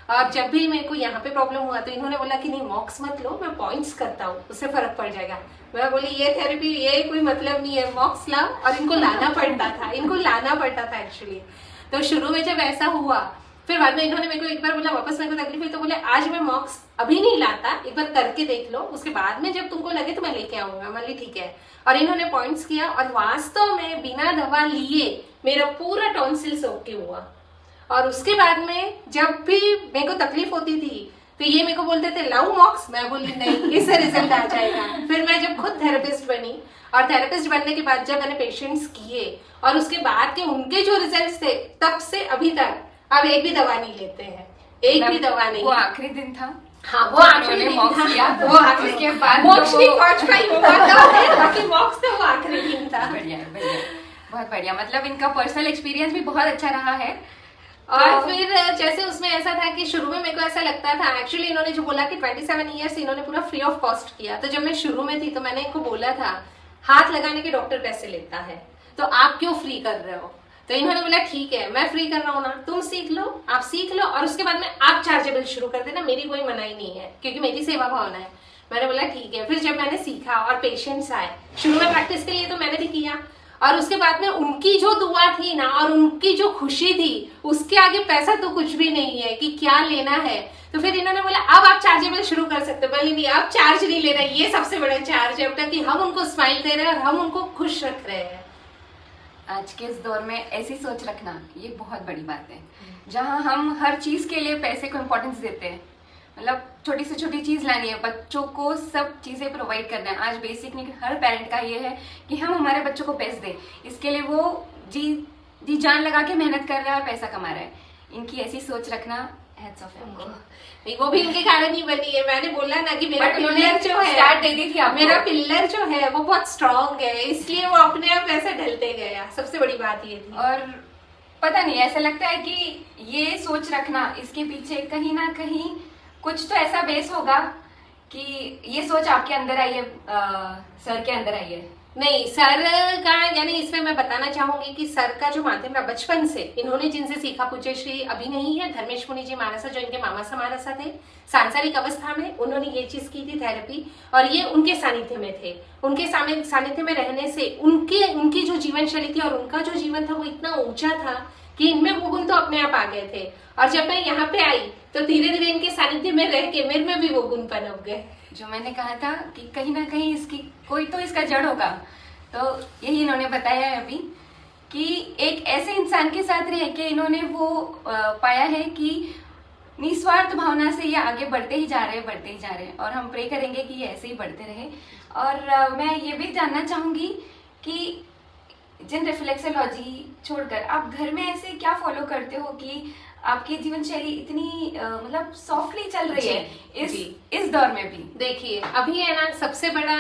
और जब भी मेरे को यहाँ पे प्रॉब्लम हुआ तो इन्होंने बोला कि नहीं मॉक्स मत लो, मैं पॉइंट्स करता हूँ, उससे फर्क पड़ जाएगा। मैं बोली ये थेरेपी ये कोई मतलब नहीं है, मॉक्स लाओ। और इनको लाना पड़ता था एक्चुअली। तो शुरू में जब ऐसा हुआ, फिर बाद में इन्होंने मेरे को एक बार बोला वापस मेरे को तकलीफ हुई तो बोले आज मैं मॉक्स अभी नहीं लाता, एक बार करके देख लो, उसके बाद में जब तुमको लगे तो मैं लेके आऊंगा। मान ली ठीक है। और इन्होंने पॉइंट्स किया और वास्तव में बिना दवा लिए मेरा पूरा टॉन्सिल ओके हुआ। और उसके बाद में जब भी मेरे को तकलीफ होती थी तो ये मेरे को बोलते थे लाओ मॉक्स, मैं बोली नहीं, इससे रिजल्ट आ जाएगा। फिर मैं जब खुद थेरेपिस्ट बनी और थेरेपिस्ट बनने के बाद जब मैंने पेशेंट्स किए और उसके बाद के उनके जो रिजल्ट्स थे, तब से अभी तक अब एक भी दवा नहीं लेते हैं, एक भी दवा नहीं। वो आखिरी दिन था, हाँ वो आखिरी मॉक्स दिन लिया, था, तो वो आखिरी उसके बाद मॉक्स तो नहीं पहुंच पाई वो बात तो है, बाकी मॉक्स तो वो आखिरी दिन था। बढ़िया है, बढ़िया, बहुत बढ़िया। मतलब इनका पर्सनल एक्सपीरियंस भी बहुत अच्छा रहा है। और फिर जैसे उसमें ऐसा था कि शुरू में मेरे को ऐसा लगता था, एक्चुअली इन्होंने जो बोला कि 27 ईयर्स इन्होंने पूरा फ्री ऑफ कॉस्ट किया, तो जब मैं शुरू में थी तो मैंने इनको बोला था हाथ लगाने के डॉक्टर पैसे लेता है तो आप क्यों फ्री कर रहे हो। तो इन्होंने बोला ठीक है मैं फ्री कर रहा हूँ ना, तुम सीख लो, आप सीख लो और उसके बाद में आप चार्जेबल शुरू कर देना, मेरी कोई मनाही नहीं है क्योंकि मेरी सेवा भावना है। मैंने बोला ठीक है। फिर जब मैंने सीखा और पेशेंट्स आए, शुरू में प्रैक्टिस के लिए तो मैंने भी किया और उसके बाद में उनकी जो दुआ थी ना और उनकी जो खुशी थी, उसके आगे पैसा तो कुछ भी नहीं है कि क्या लेना है। तो फिर इन्होंने बोला अब आप चार्जेबल शुरू कर सकते हो। बोली नहीं अब चार्ज नहीं ले रहे, ये सबसे बड़ा चार्ज है अब तक कि हम उनको स्माइल दे रहे हैं और हम उनको खुश रख रहे हैं। आज के इस दौर में ऐसी सोच रखना ये बहुत बड़ी बात है, जहां हम हर चीज के लिए पैसे को इम्पोर्टेंस देते हैं। मतलब छोटी से छोटी चीज लानी है, बच्चों को सब चीजें प्रोवाइड करना है। आज बेसिक नीड हर पेरेंट का ये है कि हम हमारे बच्चों को बेस्ट दें, इसके लिए वो जी जान लगा के मेहनत कर रहा है और पैसा कमा रहा है। इनकी ऐसी सोच रखना हेड्स ऑफ है हमको। नहीं वो भी इनके कारण ही बनी है। मैंने बोला ना कि मेरा But पिल्लर उन्होंने जो है start दे दी थी आपको। मेरा पिल्लर जो है वो बहुत स्ट्रांग है, इसलिए वो अपने आप ऐसे ढलते गया। सबसे बड़ी बात ये थी। और पता नहीं ऐसा लगता है कि ये सोच रखना, इसके पीछे कहीं ना कहीं कुछ तो ऐसा बेस होगा कि ये सोच आपके अंदर आई है, सर के अंदर आई है। नहीं सर का यानी इसमें मैं बताना चाहूंगी कि सर का जो माध्यम था बचपन से इन्होंने जिनसे सीखा, पूज्य श्री अभी नहीं है धर्मेश मुनि जी मानसा, जो इनके मामा समानसा थे, सांसारिक अवस्था में उन्होंने ये चीज की थी थेरेपी, और ये उनके सानिध्य में थे। उनके सानिध्य में रहने से उनकी जो जीवन शैली थी और उनका जो जीवन था वो इतना ऊंचा था कि इनमें वो गुण तो अपने आप आ गए थे। और जब मैं यहाँ पे आई तो धीरे धीरे इनके सानिध्य में रह के मेरे में भी वो गुण पनप गए। जो मैंने कहा था कि कहीं ना कहीं इसकी कोई तो इसका जड़ होगा, तो यही इन्होंने बताया है अभी कि एक ऐसे इंसान के साथ रह के इन्होंने वो पाया है कि निस्वार्थ भावना से ये आगे बढ़ते ही जा रहे हैं, और हम प्रे करेंगे कि ये ऐसे ही बढ़ते रहे। और मैं ये भी जानना चाहूंगी कि जिन रिफ्लेक्सोलॉजी छोड़कर आप घर में ऐसे क्या फॉलो करते हो कि आपकी जीवन शैली इतनी मतलब सॉफ्टली चल रही है इस दौर में भी? देखिए अभी है ना, सबसे बड़ा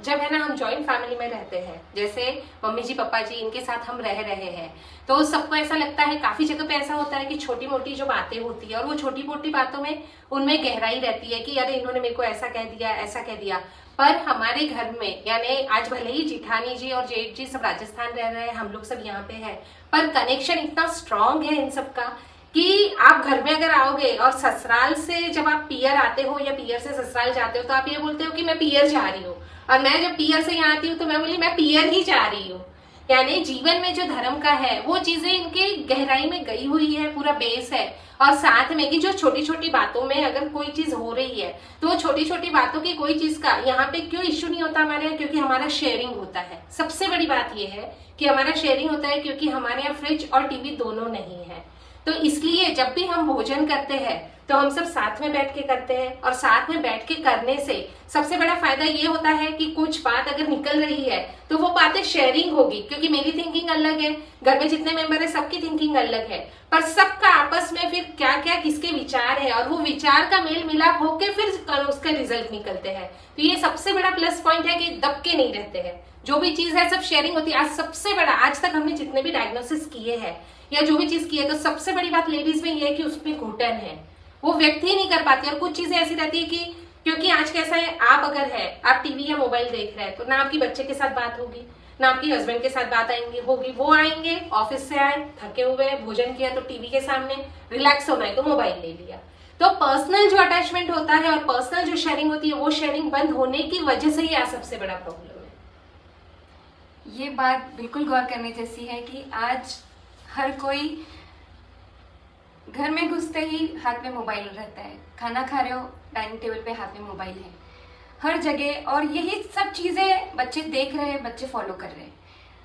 जब है ना हम जॉइंट फैमिली में रहते हैं, जैसे मम्मी जी पापा जी इनके साथ हम रह रहे हैं, तो सबको ऐसा लगता है, काफी जगह पे ऐसा होता है कि छोटी मोटी जो बातें होती है और वो छोटी मोटी बातों में उनमें गहराई रहती है कि अरे इन्होंने मेरे को ऐसा कह दिया, ऐसा कह दिया। पर हमारे घर में यानी आज भले ही जिठानी जी और जेठ जी सब राजस्थान रह रहे हैं, हम लोग सब यहाँ पे हैं, पर कनेक्शन इतना स्ट्रांग है इन सब का कि आप घर में अगर आओगे और ससुराल से जब आप पियर आते हो या पियर से ससुराल जाते हो तो आप ये बोलते हो कि मैं पियर जा रही हूँ, और मैं जब पियर से यहाँ आती हूँ तो मैं बोली मैं पियर ही जा रही हूँ। यानी जीवन में जो धर्म का है वो चीजें इनके गहराई में गई हुई है, पूरा बेस है। और साथ में कि जो छोटी छोटी बातों में अगर कोई चीज हो रही है तो वो छोटी छोटी बातों की कोई चीज का यहाँ पे क्यों इश्यू नहीं होता हमारे यहाँ, क्योंकि हमारा शेयरिंग होता है। सबसे बड़ी बात ये है कि हमारा शेयरिंग होता है क्योंकि हमारे यहाँ फ्रिज और टीवी दोनों नहीं है, तो इसलिए जब भी हम भोजन करते हैं तो हम सब साथ में बैठ के करते हैं। और साथ में बैठ के करने से सबसे बड़ा फायदा ये होता है कि कुछ बात अगर निकल रही है तो वो बातें शेयरिंग होगी, क्योंकि मेरी थिंकिंग अलग है, घर में जितने मेंबर है सबकी थिंकिंग अलग है, पर सबका आपस में फिर क्या क्या किसके विचार है और वो विचार का मेल मिलाप होके फिर उसके रिजल्ट निकलते हैं। तो ये सबसे बड़ा प्लस पॉइंट है कि दबके नहीं रहते हैं, जो भी चीज है सब शेयरिंग होती है। आज सबसे बड़ा, आज तक हमने जितने भी डायग्नोसिस किए हैं या जो भी चीज की है, तो सबसे बड़ी बात लेडीज में ये है कि उसमें घुटन है, वो व्यक्त ही नहीं कर पाती। और कुछ चीजें ऐसी रहती है कि क्योंकि आज कैसा है, आप अगर है आप टीवी या मोबाइल देख रहे हैं तो ना आपकी बच्चे के साथ बात होगी, ना आपकी हस्बैंड के साथ बात होगी। वो आएंगे ऑफिस से आए थके हुए, भोजन किया तो टीवी के सामने, रिलैक्स होना है तो मोबाइल ले लिया। तो पर्सनल जो अटैचमेंट होता है और पर्सनल जो शेयरिंग होती है वो शेयरिंग बंद होने की वजह से ही आज सबसे बड़ा प्रॉब्लम है। ये बात बिल्कुल गौर करने जैसी है कि आज हर कोई घर में घुसते ही हाथ में मोबाइल रहता है, खाना खा रहे हो डाइनिंग टेबल पे हाथ में मोबाइल है हर जगह, और यही सब चीजें बच्चे देख रहे हैं, बच्चे फॉलो कर रहे हैं।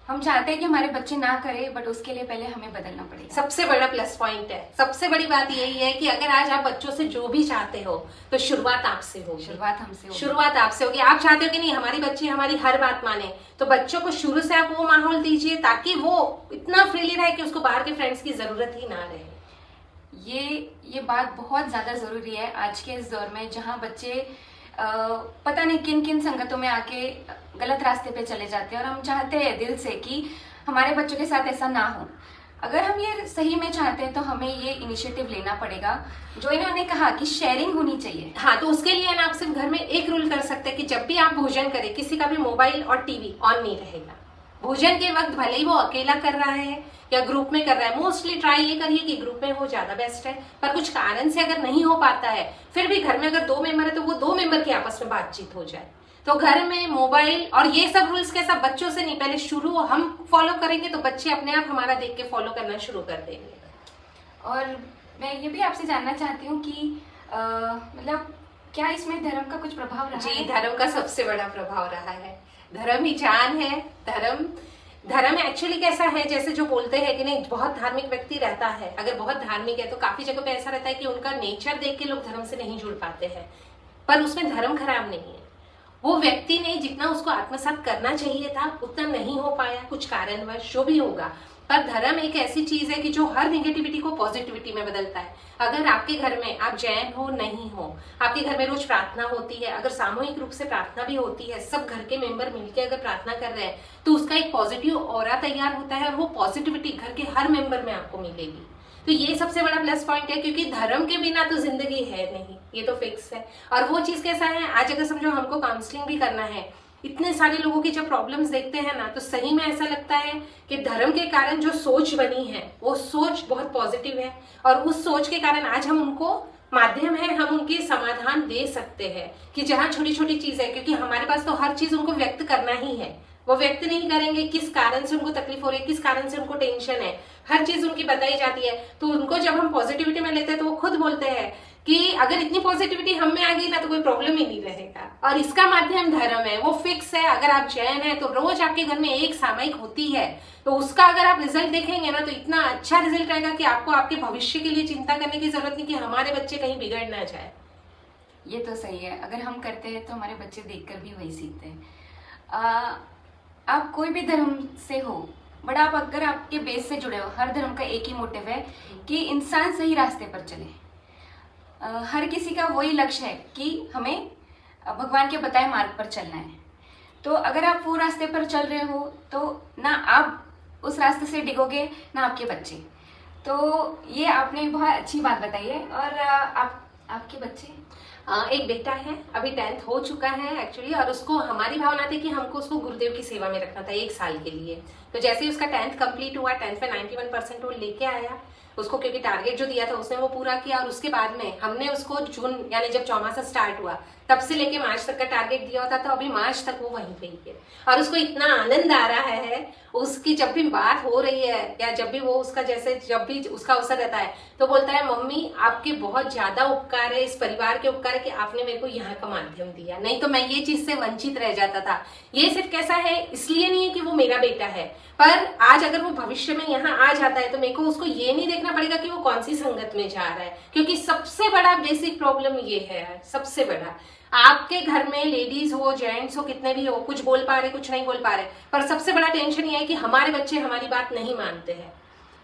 हम चाहते हैं कि हमारे बच्चे ना करें, बट उसके लिए पहले हमें बदलना पड़ेगा। सबसे बड़ा प्लस पॉइंट है, सबसे बड़ी बात यही है कि अगर आज आप बच्चों से जो भी चाहते हो तो शुरुआत आपसे होगी, शुरुआत हमसे होगी। शुरुआत आपसे होगी। आप चाहते हो कि नहीं हमारी बच्ची हमारी हर बात माने, तो बच्चों को शुरू से आप वो माहौल दीजिए ताकि वो इतना फ्रीली रहे कि उसको बाहर के फ्रेंड्स की जरूरत ही ना रहे। ये बात बहुत ज्यादा जरूरी है आज के इस दौर में, जहाँ बच्चे पता नहीं किन किन संगतों में आके गलत रास्ते पे चले जाते हैं। और हम चाहते हैं दिल से कि हमारे बच्चों के साथ ऐसा ना हो। अगर हम ये सही में चाहते हैं तो हमें ये इनिशिएटिव लेना पड़ेगा जो इन्होंने कहा कि शेयरिंग होनी चाहिए। हाँ, तो उसके लिए ना आप सिर्फ घर में एक रूल कर सकते हैं कि जब भी आप भोजन करें किसी का भी मोबाइल और टीवी ऑन नहीं रहेगा। भोजन के वक्त भले ही वो अकेला कर रहा है या ग्रुप में कर रहा है, मोस्टली ट्राई ये करिए कि ग्रुप में हो, ज्यादा बेस्ट है। पर कुछ कारण से अगर नहीं हो पाता है, फिर भी घर में अगर 2 मेंबर है तो वो 2 मेंबर की आपस में बातचीत हो जाए। तो घर में मोबाइल और ये सब रूल्स के सब बच्चों से नहीं, पहले शुरू हम फॉलो करेंगे तो बच्चे अपने आप हमारा देख के फॉलो करना शुरू कर देंगे। और मैं ये भी आपसे जानना चाहती हूँ कि मतलब क्या इसमें धर्म का कुछ प्रभाव रहा है? जी, धर्म का सबसे बड़ा प्रभाव रहा है। धर्म ही जान है। धर्म एक्चुअली कैसा है, जैसे जो बोलते हैं कि नहीं बहुत धार्मिक व्यक्ति रहता है, अगर बहुत धार्मिक है तो काफी जगह पे ऐसा रहता है कि उनका नेचर देख के लोग धर्म से नहीं जुड़ पाते हैं, पर उसमें धर्म खराब नहीं है। वो व्यक्ति ने जितना उसको आत्मसात करना चाहिए था उतना नहीं हो पाया, कुछ कारणवश जो भी होगा। पर धर्म एक ऐसी चीज है कि जो हर निगेटिविटी को पॉजिटिविटी में बदलता है। अगर आपके घर में आप जैन हो नहीं हो, आपके घर में रोज प्रार्थना होती है, अगर सामूहिक रूप से प्रार्थना भी होती है, सब घर के मेंबर मिलकर अगर प्रार्थना कर रहे हैं तो उसका एक पॉजिटिव ऑरा तैयार होता है और वो पॉजिटिविटी घर के हर मेंबर में आपको मिलेगी। तो ये सबसे बड़ा प्लस पॉइंट है, क्योंकि धर्म के बिना तो जिंदगी है नहीं, ये तो फिक्स है। और वो चीज कैसा है, आज अगर समझो हमको काउंसलिंग भी करना है, इतने सारे लोगों की जब प्रॉब्लम्स देखते हैं ना, तो सही में ऐसा लगता है कि धर्म के कारण जो सोच बनी है वो सोच बहुत पॉजिटिव है, और उस सोच के कारण आज हम उनको माध्यम है, हम उनके समाधान दे सकते हैं कि जहाँ छोटी छोटी चीज है, क्योंकि हमारे पास तो हर चीज उनको व्यक्त करना ही है। वो व्यक्त नहीं करेंगे किस कारण से उनको तकलीफ हो रही है, किस कारण से उनको टेंशन है, हर चीज उनकी बताई जाती है। तो उनको जब हम पॉजिटिविटी में लेते हैं तो वो खुद बोलते हैं कि अगर इतनी पॉजिटिविटी हम में आ गई ना तो कोई प्रॉब्लम ही नहीं रहेगा। और इसका माध्यम धर्म है, वो फिक्स है। अगर आप जैन है तो रोज आपके घर में एक सामयिक होती है, तो उसका अगर आप रिजल्ट देखेंगे ना तो इतना अच्छा रिजल्ट आएगा कि आपको आपके भविष्य के लिए चिंता करने की जरूरत नहीं कि हमारे बच्चे कहीं बिगड़ ना जाए। ये तो सही है, अगर हम करते हैं तो हमारे बच्चे देखकर भी वही सीखते हैं। आप कोई भी धर्म से हो, बट आप अगर आपके बेस से जुड़े हो, हर धर्म का एक ही मोटिव है कि इंसान सही रास्ते पर चले। हर किसी का वही लक्ष्य है कि हमें भगवान के बताए मार्ग पर चलना है। तो अगर आप वो रास्ते पर चल रहे हो तो ना आप उस रास्ते से डिगोगे ना आपके बच्चे। तो ये आपने बहुत अच्छी बात बताई है। और आपके बच्चे? एक बेटा है, अभी 10th हो चुका है एक्चुअली, और उसको हमारी भावना थी कि हमको उसको गुरुदेव की सेवा में रखना था 1 साल के लिए। तो जैसे ही उसका 10th कंप्लीट हुआ, 10th में 91% वो लेके आया, उसको क्योंकि टारगेट जो दिया था उसने वो पूरा किया। और उसके बाद में हमने उसको जून यानी जब चौमासा स्टार्ट हुआ तब से लेके मार्च तक का टारगेट दिया होता, तो अभी मार्च तक वो वहीं पे ही है। और उसको इतना आनंद आ रहा है उसकी, जब भी बात हो रही है या जब भी वो उसका जैसे जब भी उसका अवसर रहता है तो बोलता है मम्मी आपके बहुत ज्यादा उपकार है, इस परिवार के उपकार है कि आपने मेरे को यहाँ का माध्यम दिया, नहीं तो मैं ये चीज से वंचित रह जाता था। ये सिर्फ कैसा है, इसलिए नहीं है कि वो मेरा बेटा है, पर आज अगर वो भविष्य में यहाँ आ जाता है तो मेरे को उसको ये नहीं देखना पड़ेगा कि वो कौन सी संगत में जा रहा है। क्योंकि सबसे बड़ा बेसिक प्रॉब्लम ये है, सबसे बड़ा, आपके घर में लेडीज हो जेंट्स हो कितने भी हो, कुछ बोल पा रहे कुछ नहीं बोल पा रहे, पर सबसे बड़ा टेंशन ये है कि हमारे बच्चे हमारी बात नहीं मानते हैं।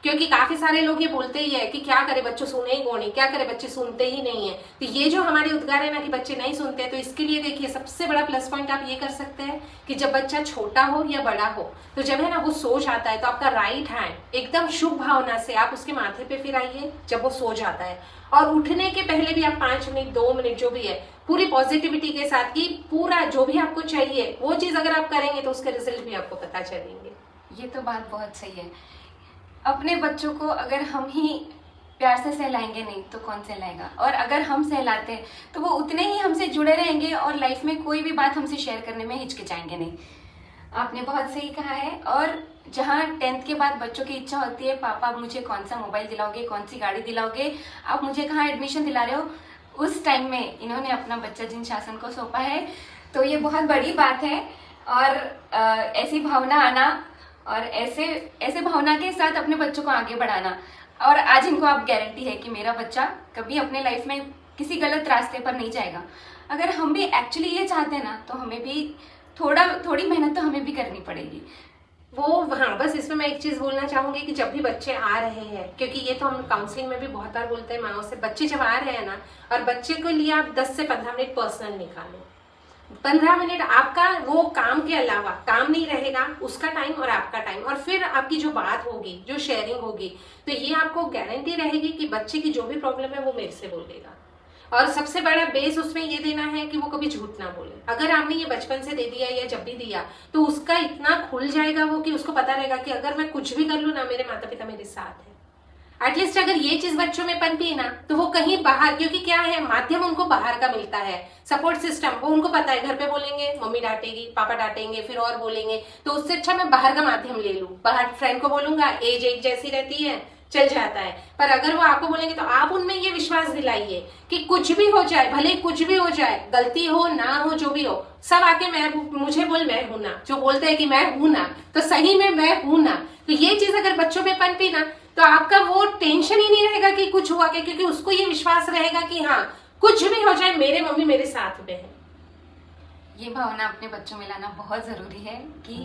क्योंकि काफी सारे लोग ये बोलते ही है कि क्या करे बच्चों, सुने ही कौन, क्या करे बच्चे सुनते ही नहीं है। तो ये जो हमारे उद्गार है ना कि बच्चे नहीं सुनते हैं, तो इसके लिए देखिए सबसे बड़ा प्लस पॉइंट आप ये कर सकते हैं कि जब बच्चा छोटा हो या बड़ा हो तो जब है ना वो सो जाता है तो आपका राइट हैंड एकदम शुभ भावना से आप उसके माथे पे फिराइए जब वो सो जाता है, और उठने के पहले भी आप 5 मिनट 2 मिनट जो भी है पूरी पॉजिटिविटी के साथ कि पूरा जो भी आपको चाहिए वो चीज अगर आप करेंगे तो उसके रिजल्ट भी आपको पता चलेंगे। ये तो बात बहुत सही है। अपने बच्चों को अगर हम ही प्यार से सहलाएंगे नहीं तो कौन सहलाएगा, और अगर हम सहलाते हैं तो वो उतने ही हमसे जुड़े रहेंगे और लाइफ में कोई भी बात हमसे शेयर करने में हिचकिचाएंगे नहीं। आपने बहुत सही कहा है। और जहाँ 10th के बाद बच्चों की इच्छा होती है पापा आप मुझे कौन सा मोबाइल दिलाओगे, कौन सी गाड़ी दिलाओगे, आप मुझे कहाँ एडमिशन दिला रहे हो, उस टाइम में इन्होंने अपना बच्चा जिन शासन को सौंपा है, तो ये बहुत बड़ी बात है। और ऐसी भावना आना और ऐसे भावना के साथ अपने बच्चों को आगे बढ़ाना, और आज इनको आप गारंटी है कि मेरा बच्चा कभी अपने लाइफ में किसी गलत रास्ते पर नहीं जाएगा। अगर हम भी एक्चुअली ये चाहते हैं ना तो हमें भी थोड़ी मेहनत तो हमें भी करनी पड़ेगी। वो हाँ, बस इसमें मैं एक चीज बोलना चाहूंगी कि जब भी बच्चे आ रहे हैं, क्योंकि ये तो हम काउंसलिंग में भी बहुत बार बोलते हैं माओ से, बच्चे जब आ रहे हैं ना, और बच्चे को लिए आप 10 से 15 मिनट पर्सनल निकालो। 15 मिनट आपका वो काम के अलावा काम नहीं रहेगा, उसका टाइम और आपका टाइम, और फिर आपकी जो बात होगी, जो शेयरिंग होगी, तो ये आपको गारंटी रहेगी कि बच्चे की जो भी प्रॉब्लम है वो मेरे से बोलेगा। और सबसे बड़ा बेस उसमें ये देना है कि वो कभी झूठ ना बोले। अगर आपने ये बचपन से दे दिया या जब भी दिया तो उसका इतना खुल जाएगा वो कि उसको पता रहेगा कि अगर मैं कुछ भी कर लूँ ना, मेरे माता पिता मेरे साथ है। एटलीस्ट अगर ये चीज बच्चों में पनपी ना तो वो कहीं बाहर, क्योंकि क्या है माध्यम उनको बाहर का मिलता है, सपोर्ट सिस्टम वो उनको पता है, घर पे बोलेंगे मम्मी डांटेगी पापा डांटेंगे फिर और बोलेंगे, तो उससे अच्छा मैं बाहर का माध्यम ले लूं, बाहर फ्रेंड को बोलूंगा, एज एक जैसी रहती है, चल जाता है। पर अगर वो आपको बोलेंगे तो आप उनमें ये विश्वास दिलाइए कि कुछ भी हो जाए, भले कुछ भी हो जाए, गलती हो ना हो जो भी हो, सब आके मुझे बोल मैं हूं ना, जो बोलते हैं कि मैं हूं ना, तो सही में मैं हूं ना। तो ये चीज अगर बच्चों में पनपी ना तो आपका वो टेंशन ही नहीं रहेगा कि कुछ हुआ, क्योंकि उसको ये विश्वास रहेगा कि हाँ कुछ भी हो जाए मेरे मम्मी मेरे साथ में है। ये भावना अपने बच्चों में लाना बहुत जरूरी है कि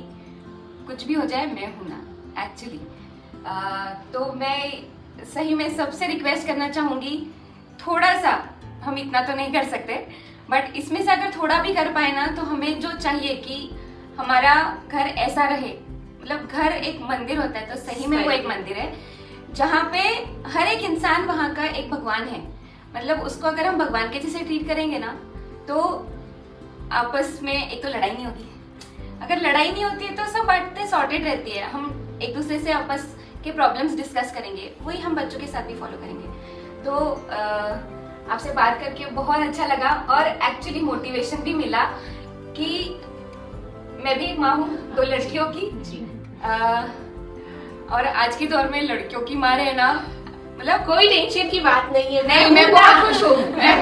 कुछ भी हो जाए मैं हूं ना एक्चुअली। तो मैं सही में सबसे रिक्वेस्ट करना चाहूंगी, थोड़ा सा, हम इतना तो नहीं कर सकते बट इसमें से अगर थोड़ा भी कर पाए ना तो हमें जो चाहिए कि हमारा घर ऐसा रहे, मतलब घर एक मंदिर होता है तो सही में वो एक मंदिर है जहाँ पे हर एक इंसान वहाँ का एक भगवान है। मतलब उसको अगर हम भगवान के जैसे ट्रीट करेंगे ना तो आपस में एक तो लड़ाई नहीं होगी, अगर लड़ाई नहीं होती है तो सब बातें सॉर्टेड रहती है, हम एक दूसरे से आपस के प्रॉब्लम्स डिस्कस करेंगे, वही हम बच्चों के साथ भी फॉलो करेंगे। तो आपसे बात करके बहुत अच्छा लगा और एक्चुअली मोटिवेशन भी मिला कि मैं भी एक माँ हूँ 2 लड़कियों की जी। और आज के दौर में लड़कियों की माँ रहना मतलब कोई टेंशन की बात नहीं है। नहीं, मैं बहुत खुश हूँ, मैं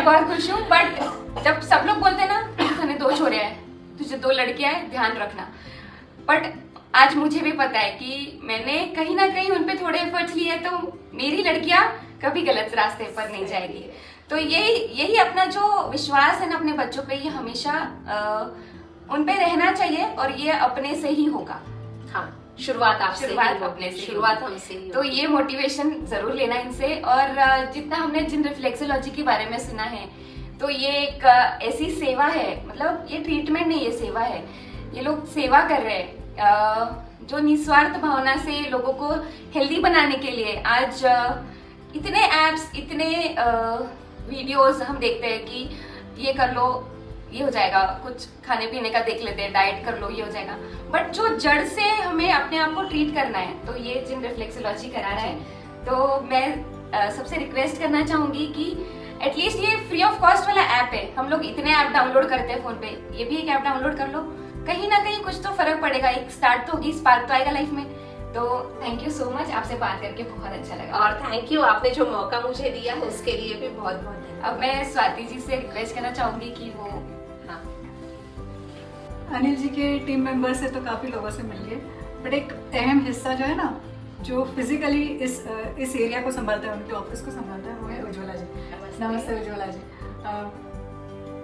बहुत खुश हूँ। बट जब सब लोग बोलते हैं ना तुझे 2 छोरे हैं, तुझे 2 लड़कियां हैं, ध्यान रखना। बट आज मुझे भी पता है कि मैंने कहीं ना कहीं उन पे थोड़े एफर्ट्स लिए तो मेरी लड़कियां कभी गलत रास्ते पर नहीं जाएगी। तो यही अपना जो विश्वास है ना अपने बच्चों पे, ये हमेशा उन पे रहना चाहिए और ये अपने से ही होगा। हाँ, शुरुआत आपसे ही शुरुआत होगी, अपने से ही शुरुआत होगी। हमसे ही तो होगी। ये मोटिवेशन जरूर लेना इनसे। और जितना हमने जिन रिफ्लेक्सोलॉजी के बारे में सुना है, तो ये एक ऐसी सेवा है, मतलब ये ट्रीटमेंट नहीं, ये सेवा है। ये लोग सेवा कर रहे हैं जो निस्वार्थ भावना से लोगों को हेल्दी बनाने के लिए। आज इतने एप्स, इतने वीडियोस हम देखते हैं कि ये कर लो ये हो जाएगा, कुछ खाने पीने का देख लेते हैं, डाइट कर लो ये हो जाएगा, बट जो जड़ से हमें अपने आप को ट्रीट करना है, तो ये जिन रिफ्लेक्सोलॉजी करा रहा है। तो मैं सबसे रिक्वेस्ट करना चाहूंगी कि एटलीस्ट ये फ्री ऑफ कॉस्ट वाला ऐप है। हम लोग इतने ऐप डाउनलोड करते हैं फोन पे, ये भी एक ऐप डाउनलोड कर लो, कहीं ना कहीं कुछ तो फर्क पड़ेगा, एक स्टार्ट तो होगी, स्पार्क तो आएगा लाइफ में। तो थैंक यू सो मच, आपसे बात करके बहुत अच्छा लगा। और थैंक यू, आपने जो मौका मुझे दिया उसके लिए भी बहुत बहुत धन्यवाद। अब मैं स्वाति जी से रिक्वेस्ट करना चाहूंगी कि वो हाँ, अनिल जी के टीम मेंबर से तो काफ़ी लोगों से मिल गए, बट एक अहम हिस्सा जो है ना, जो फिजिकली इस एरिया को संभालता है, उनके ऑफिस को संभालता है, वो है उज्ज्वला जी। नमस्ते उज्ज्वला जी।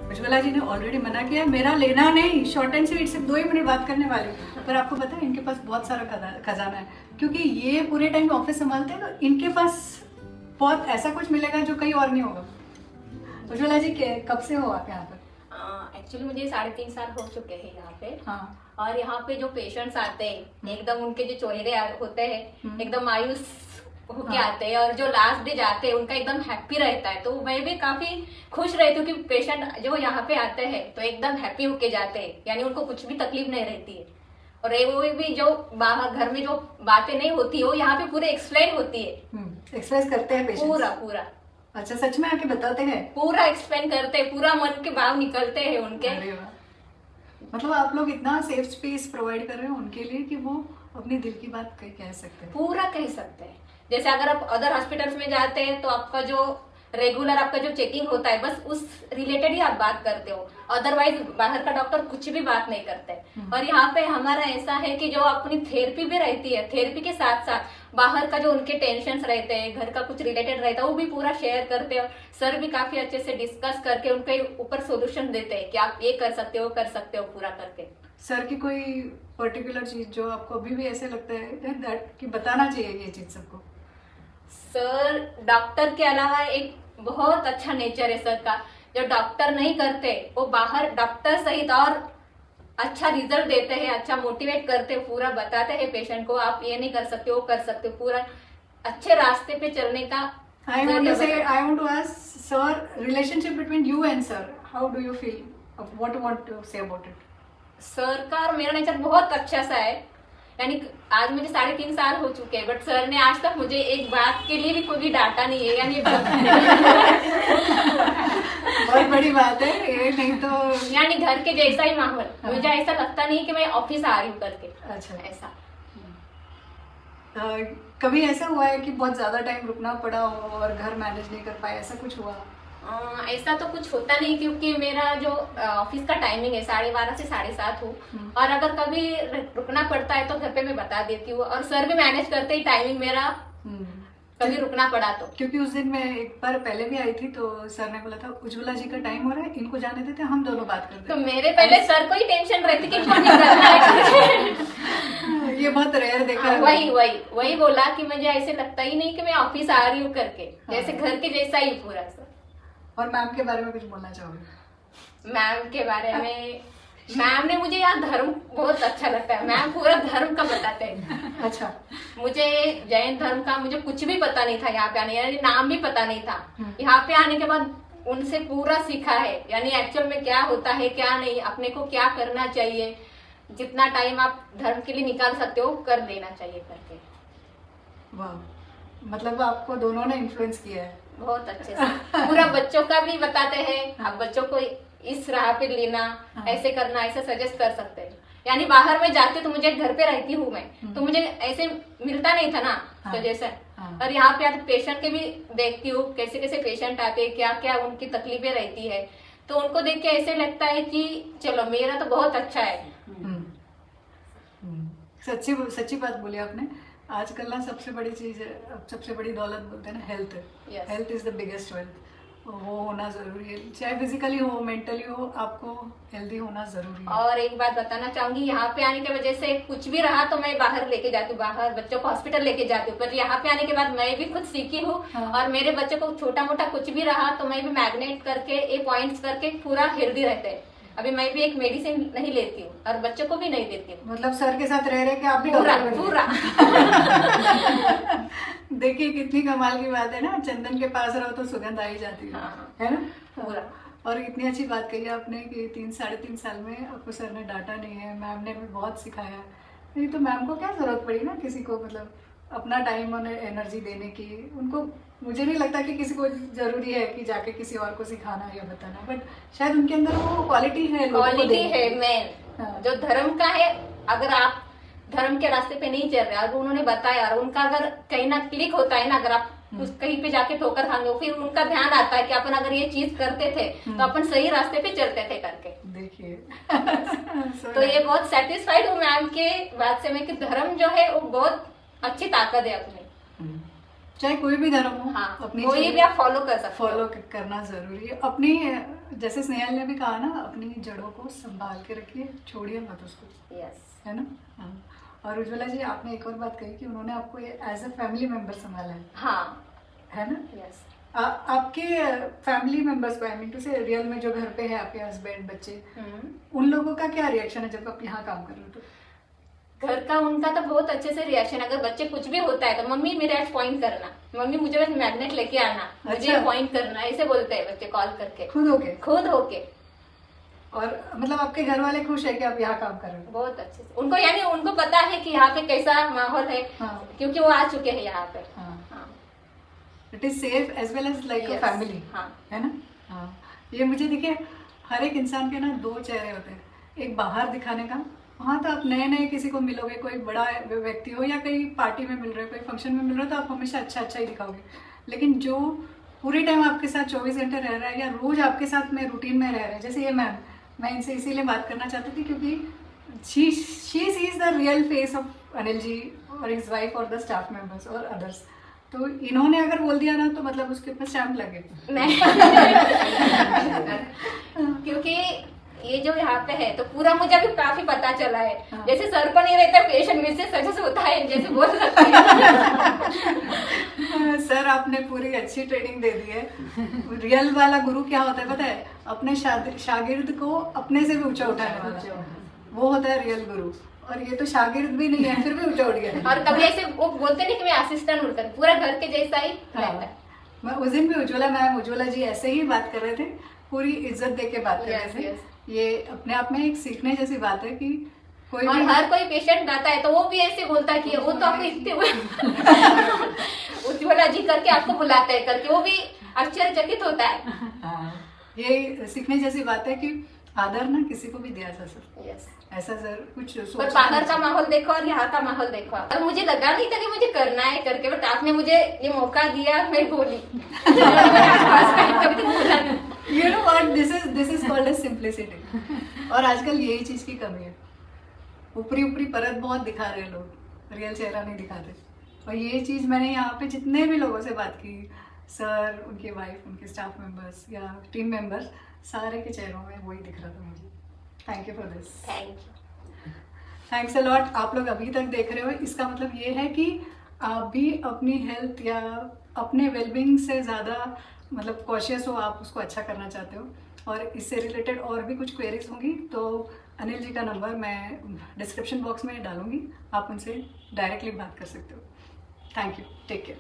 उज्ज्वला जी ने ऑलरेडी मना किया, मेरा लेना नहीं, शॉर्ट एंड स्वीट, सिर्फ 2 ही मिनट बात करने वाली हूँ। पर आपको पता है इनके पास बहुत सारा खजाना है, क्योंकि ये पूरे टाइम ऑफिस संभालते हैं, तो इनके पास बहुत ऐसा कुछ मिलेगा जो कहीं और नहीं होगा। उज्ज्वला जी कब से हो आप यहाँ पर? एक्चुअली मुझे 3.5 साल हो चुके हैं यहाँ पे। हाँ। और यहाँ पे जो पेशेंट्स आते हैं, एकदम उनके जो चेहरे होते हैं एकदम मायूस होके हाँ। आते हैं, और जो लास्ट डे जाते हैं उनका एकदम हैप्पी रहता है। तो मैं भी काफी खुश रहती हूँ कि पेशेंट जो यहाँ पे आते हैं तो एकदम हैप्पी होके जाते हैं, यानी उनको कुछ भी तकलीफ नहीं रहती है। और वो भी जो बाहर घर में जो बातें नहीं होती है वो यहाँ पे पूरे एक्सप्लेन होती है, एक्सप्रेस करते हैं पेशेंट पूरा पूरा अच्छा, सच में आके बताते हैं? पूरा एक्सप्लेन करते हैं, पूरा मन के भाव निकलते हैं उनके। अरे वाह। मतलब आप लोग इतना सेफ स्पेस प्रोवाइड कर रहे हो उनके लिए कि वो अपनी दिल की बात कह सकते हैं। पूरा कह सकते हैं। जैसे अगर आप अदर हॉस्पिटल्स में जाते हैं तो आपका जो रेगुलर आपका जो चेकिंग होता है बस उस रिलेटेड ही आप बात करते हो, अदरवाइज बाहर का डॉक्टर कुछ भी बात नहीं करते। और यहाँ पे हमारा ऐसा है कि जो अपनी थेरेपी भी रहती है, थेरेपी के साथ साथ बाहर का जो उनके टेंशन रहते हैं, घर का कुछ रिलेटेड रहता है, वो भी पूरा शेयर करते हैं। सर भी काफी अच्छे से डिस्कस करके उनके ऊपर सोल्यूशन देते हैं कि आप ये कर सकते हो, कर सकते हो, पूरा करके। सर की कोई पर्टिकुलर चीज जो आपको अभी भी ऐसे लगता है दैट कि बताना चाहिए ये चीज सबको? सर डॉक्टर के अलावा एक बहुत अच्छा नेचर है सर का, जो डॉक्टर नहीं करते वो बाहर डॉक्टर सहित और अच्छा रिजल्ट देते हैं, अच्छा मोटिवेट करते हैं, पूरा बताते हैं पेशेंट को आप ये नहीं कर सकते, वो कर सकते हो, पूरा अच्छे रास्ते पे चलने का। I want to ask sir, relationship between you and sir, how do you feel? What you want to say about it? Sir का और मेरा नेचर बहुत अच्छा सा है, यानी आज मुझे 3.5 साल हो चुके हैं, बट सर ने आज तक मुझे एक बात के लिए भी कोई डांटा नहीं है, यानी बहुत बड़ी बात है ये, नहीं तो यानी घर के जैसा ही माहौल। मुझे ऐसा लगता नहीं कि मैं ऑफिस आ रही हूँ करके। अच्छा। ऐसा कभी ऐसा हुआ है कि बहुत ज्यादा टाइम रुकना पड़ा हो और घर मैनेज नहीं कर पाए, ऐसा कुछ हुआ? ऐसा तो कुछ होता नहीं, क्योंकि मेरा जो ऑफिस का टाइमिंग है 12:30 से 7:30 हो, और अगर कभी रुकना पड़ता है तो घर पे मैं बता देती हूँ, और सर भी मैनेज करते ही टाइमिंग मेरा कभी रुकना पड़ा तो। क्योंकि उस दिन मैं एक बार पहले भी आई थी तो सर ने बोला था उज्ज्वला जी का टाइम हो रहा है, इनको जाने देते, हम दोनों बात करते तो हैं। मेरे पहले सर को ही टेंशन रहती कि क्यों नहीं करना है। ये बहुत रेयर देखा है। वही बोला कि मुझे ऐसे लगता ही नहीं कि मैं ऑफिस आ रही हूँ करके, जैसे घर के जैसा ही पूरा सर। और मैम के बारे में कुछ बोलना चाहोगे? मैम के बारे में, मैम ने मुझे यहाँ धर्म बहुत अच्छा लगता है, मैम पूरा धर्म का बताते हैं। अच्छा। मुझे जैन धर्म का मुझे कुछ भी पता नहीं था, यहाँ पे आने यानी नाम भी पता नहीं था। यहाँ पे आने के बाद उनसे पूरा सीखा है, यानी एक्चुअल में क्या होता है क्या नहीं, अपने को क्या करना चाहिए, जितना टाइम आप धर्म के लिए निकाल सकते हो कर देना चाहिए करके। वाह, मतलब आपको दोनों ने इन्फ्लुएंस किया है बहुत अच्छे से। पूरा बच्चों का भी बताते हैं, आप बच्चों को इस राह पे लेना, ऐसे करना, ऐसे सजेस्ट कर सकते हैं। यानी बाहर में जाती तो मुझे घर पे रहती हूँ मैं, तो मुझे ऐसे मिलता नहीं था ना, तो जैसे और यहाँ पे आते पेशेंट के भी देखती हूँ, कैसे कैसे पेशेंट आते हैं, क्या क्या उनकी तकलीफें रहती है, तो उनको देख के ऐसे लगता है कि चलो मेरा तो बहुत अच्छा है। सच्ची बात बोली आपने। आजकल ना सबसे बड़ी चीज है, सबसे बड़ी दौलत बोलते हैं ना, health. Yes. Health is the biggest wealth. वो होना ज़रूरी है, चाहे फिजिकली हो मेंटली हो, आपको हेल्दी होना ज़रूरी है। और एक बात बताना चाहूंगी, यहाँ पे आने की वजह से कुछ भी रहा तो मैं बाहर लेके जाती हूँ, बाहर बच्चों को हॉस्पिटल लेके जाती हूँ, पर यहाँ पे आने के बाद मैं भी खुद सीखी हूँ। हाँ। और मेरे बच्चों को छोटा मोटा कुछ भी रहा तो मैं भी मैग्नेट करके ये पॉइंट्स करके पूरा हेल्दी रहते हैं। अभी मैं भी एक मेडिसिन नहीं लेती हूँ और बच्चों को भी नहीं देती हूँ। मतलब सर के साथ रह रहे कि आप भी पूरा डॉक्टर बन गए। पूरा देखिए कितनी कमाल की बात है ना, चंदन के पास रहो तो सुगंध आ ही जाती है, हाँ। है ना? पूरा। और इतनी अच्छी बात कही आपने कि 3-3.5 साल में आपको सर ने डांटा नहीं है, मैम ने भी बहुत सिखाया। नहीं तो मैम को क्या जरूरत पड़ी ना किसी को, मतलब अपना टाइम और एनर्जी देने की। उनको, मुझे नहीं लगता कि किसी को जरूरी है कि जाके किसी और को सिखाना या बताना, बट शायद उनके अंदर वो क्वालिटी है, लोगों को क्वालिटी देने है की। मेन हाँ। जो धर्म का है। अगर आप धर्म के रास्ते पे नहीं चल रहे और उन्होंने बताया और उनका अगर कहीं ना क्लिक होता है ना, अगर आप कहीं पे जाके ठोकर खाएंगे, फिर उनका ध्यान आता है कि अपन अगर ये चीज करते थे तो अपन सही रास्ते पे चलते थे करके। देखिए तो ये बहुत सेटिस्फाइड हूँ मैम के बात से मैं कि धर्म जो है वो बहुत अच्छी ताकत है अपनी। चाहे कोई भी धर्म हो, हाँ, अपनी कोई चीज़ें भी आप फॉलो कर सकते हो। फॉलो करना जरूरी है। अपनी, जैसे स्नेहल ने भी कहा ना, अपनी जड़ों को संभाल के रखिए, छोड़िए मत उसको, यस। है ना? हाँ। और उज्ज्वला जी, आपने एक और बात कही कि उन्होंने आपको एज अ फैमिली मेंबर संभाला है, हाँ। है ना? यस। आपके फैमिली मेंबर्स को, आई मीन टू से रियल में जो घर पे है आपके हस्बैंड बच्चे, उन लोगों का क्या रिएक्शन है जब आप यहाँ काम कर रहे हो? तो घर का उनका तो बहुत अच्छे से रिएक्शन। अगर बच्चे कुछ भी होता है तो मम्मी मेरे आज पॉइंट करना, मम्मी मुझे बस मैग्नेट लेके आना, मुझे अच्छा। पॉइंट करना, ऐसे बोलते हैं बच्चे कॉल करके खुद होके? खुद होके। और मतलब आपके घर वाले खुश है कि आप यहाँ काम कर रहे हो? बहुत अच्छे से उनको, यानी उनको पता है कि यहाँ पे कैसा माहौल है। हाँ। क्योंकि वो आ चुके हैं यहाँ पे। हाँ। हाँ। It is safe as well as like a Yes. Family, हाँ। है ना? हाँ। ये मुझे देखिए, हर एक इंसान के ना दो चेहरे होते हैं, एक बाहर दिखाने का, वहाँ तो आप नए नए किसी को मिलोगे, कोई बड़ा व्यक्ति हो या कहीं पार्टी में मिल रहे हो, कोई फंक्शन में मिल रहे हो, तो आप हमेशा अच्छा अच्छा ही दिखाओगे। लेकिन जो पूरे टाइम आपके साथ 24 घंटे रह रहा है या रोज आपके साथ में रूटीन में रह रहा है, जैसे ये मैम, मैं इनसे इसीलिए बात करना चाहती थी क्योंकि she sees the real face of Anil ji और हिज वाइफ और द स्टाफ मेंबर्स और अदर्स। तो इन्होंने अगर बोल दिया ना तो मतलब उसके ऊपर स्टैम्प लगे। नहीं। क्योंकि ये जो यहाँ पे है तो पूरा मुझे अभी काफी पता चला है। हाँ। जैसे सर को नहीं रहता पेशेंट में से सच होता है, जैसे बोल सकते हैं। सर आपने पूरी अच्छी ट्रेनिंग दे दी है। रियल वाला गुरु क्या होता है पता है? अपने शागिर्द को अपने से भी ऊंचा उठाने वाला, वो होता है रियल गुरु। और ये तो शागिर्द भी नहीं है फिर भी ऊंचा उठ गया। और कभी ऐसे वो बोलते नहीं कि मैं असिस्टेंट उठकर, पूरा घर के जैसा ही रहता है। मैं उस दिन भी उज्ज्वला जी ऐसे ही बात कर रहे थे, पूरी इज्जत दे के बात कर रहे Yes, थे। yes. ये अपने आप में एक सीखने जैसी बात है कि कोई और भी हर कोई पेशेंट आता है तो वो भी ऐसे बोलता है कि वो तो आपको इतने उज्ज्वला जी करके आपको बुलाते हैं करके, वो भी आश्चर्यचकित होता है। हाँ, ये सीखने जैसी बात है कि आदर ना किसी को भी दिया जा सकता, यस। ऐसा सर कुछ पर सोचना बाहर नहीं का माहौल देखो और यहाँ का माहौल देखो। और मुझे लगा नहीं था कि मुझे करना है करके, बट आपने मुझे ये मौका दिया, मैं बोली। कभी तो बोला नहीं। You know what? This is called as simplicity. और आजकल यही चीज की कमी है, ऊपरी ऊपरी परत बहुत दिखा रहे हैं लोग, रियल चेहरा नहीं दिखाते। और ये चीज मैंने यहाँ पे जितने भी लोगों से बात की, सर, उनके वाइफ, उनके स्टाफ मेंबर्स या टीम मेंबर्स, सारे के चेहरों में वही दिख रहा था मुझे। Thank you for this. Thank you. Thanks a lot. आप लोग अभी तक देख रहे हो, इसका मतलब ये है कि आप भी अपनी हेल्थ या अपने वेलबींग से ज़्यादा मतलब कॉशियस हो, आप उसको अच्छा करना चाहते हो। और इससे रिलेटेड और भी कुछ क्वेरीज होंगी तो अनिल जी का नंबर मैं डिस्क्रिप्शन बॉक्स में डालूंगी, आप उनसे डायरेक्टली बात कर सकते हो। Thank you, take care.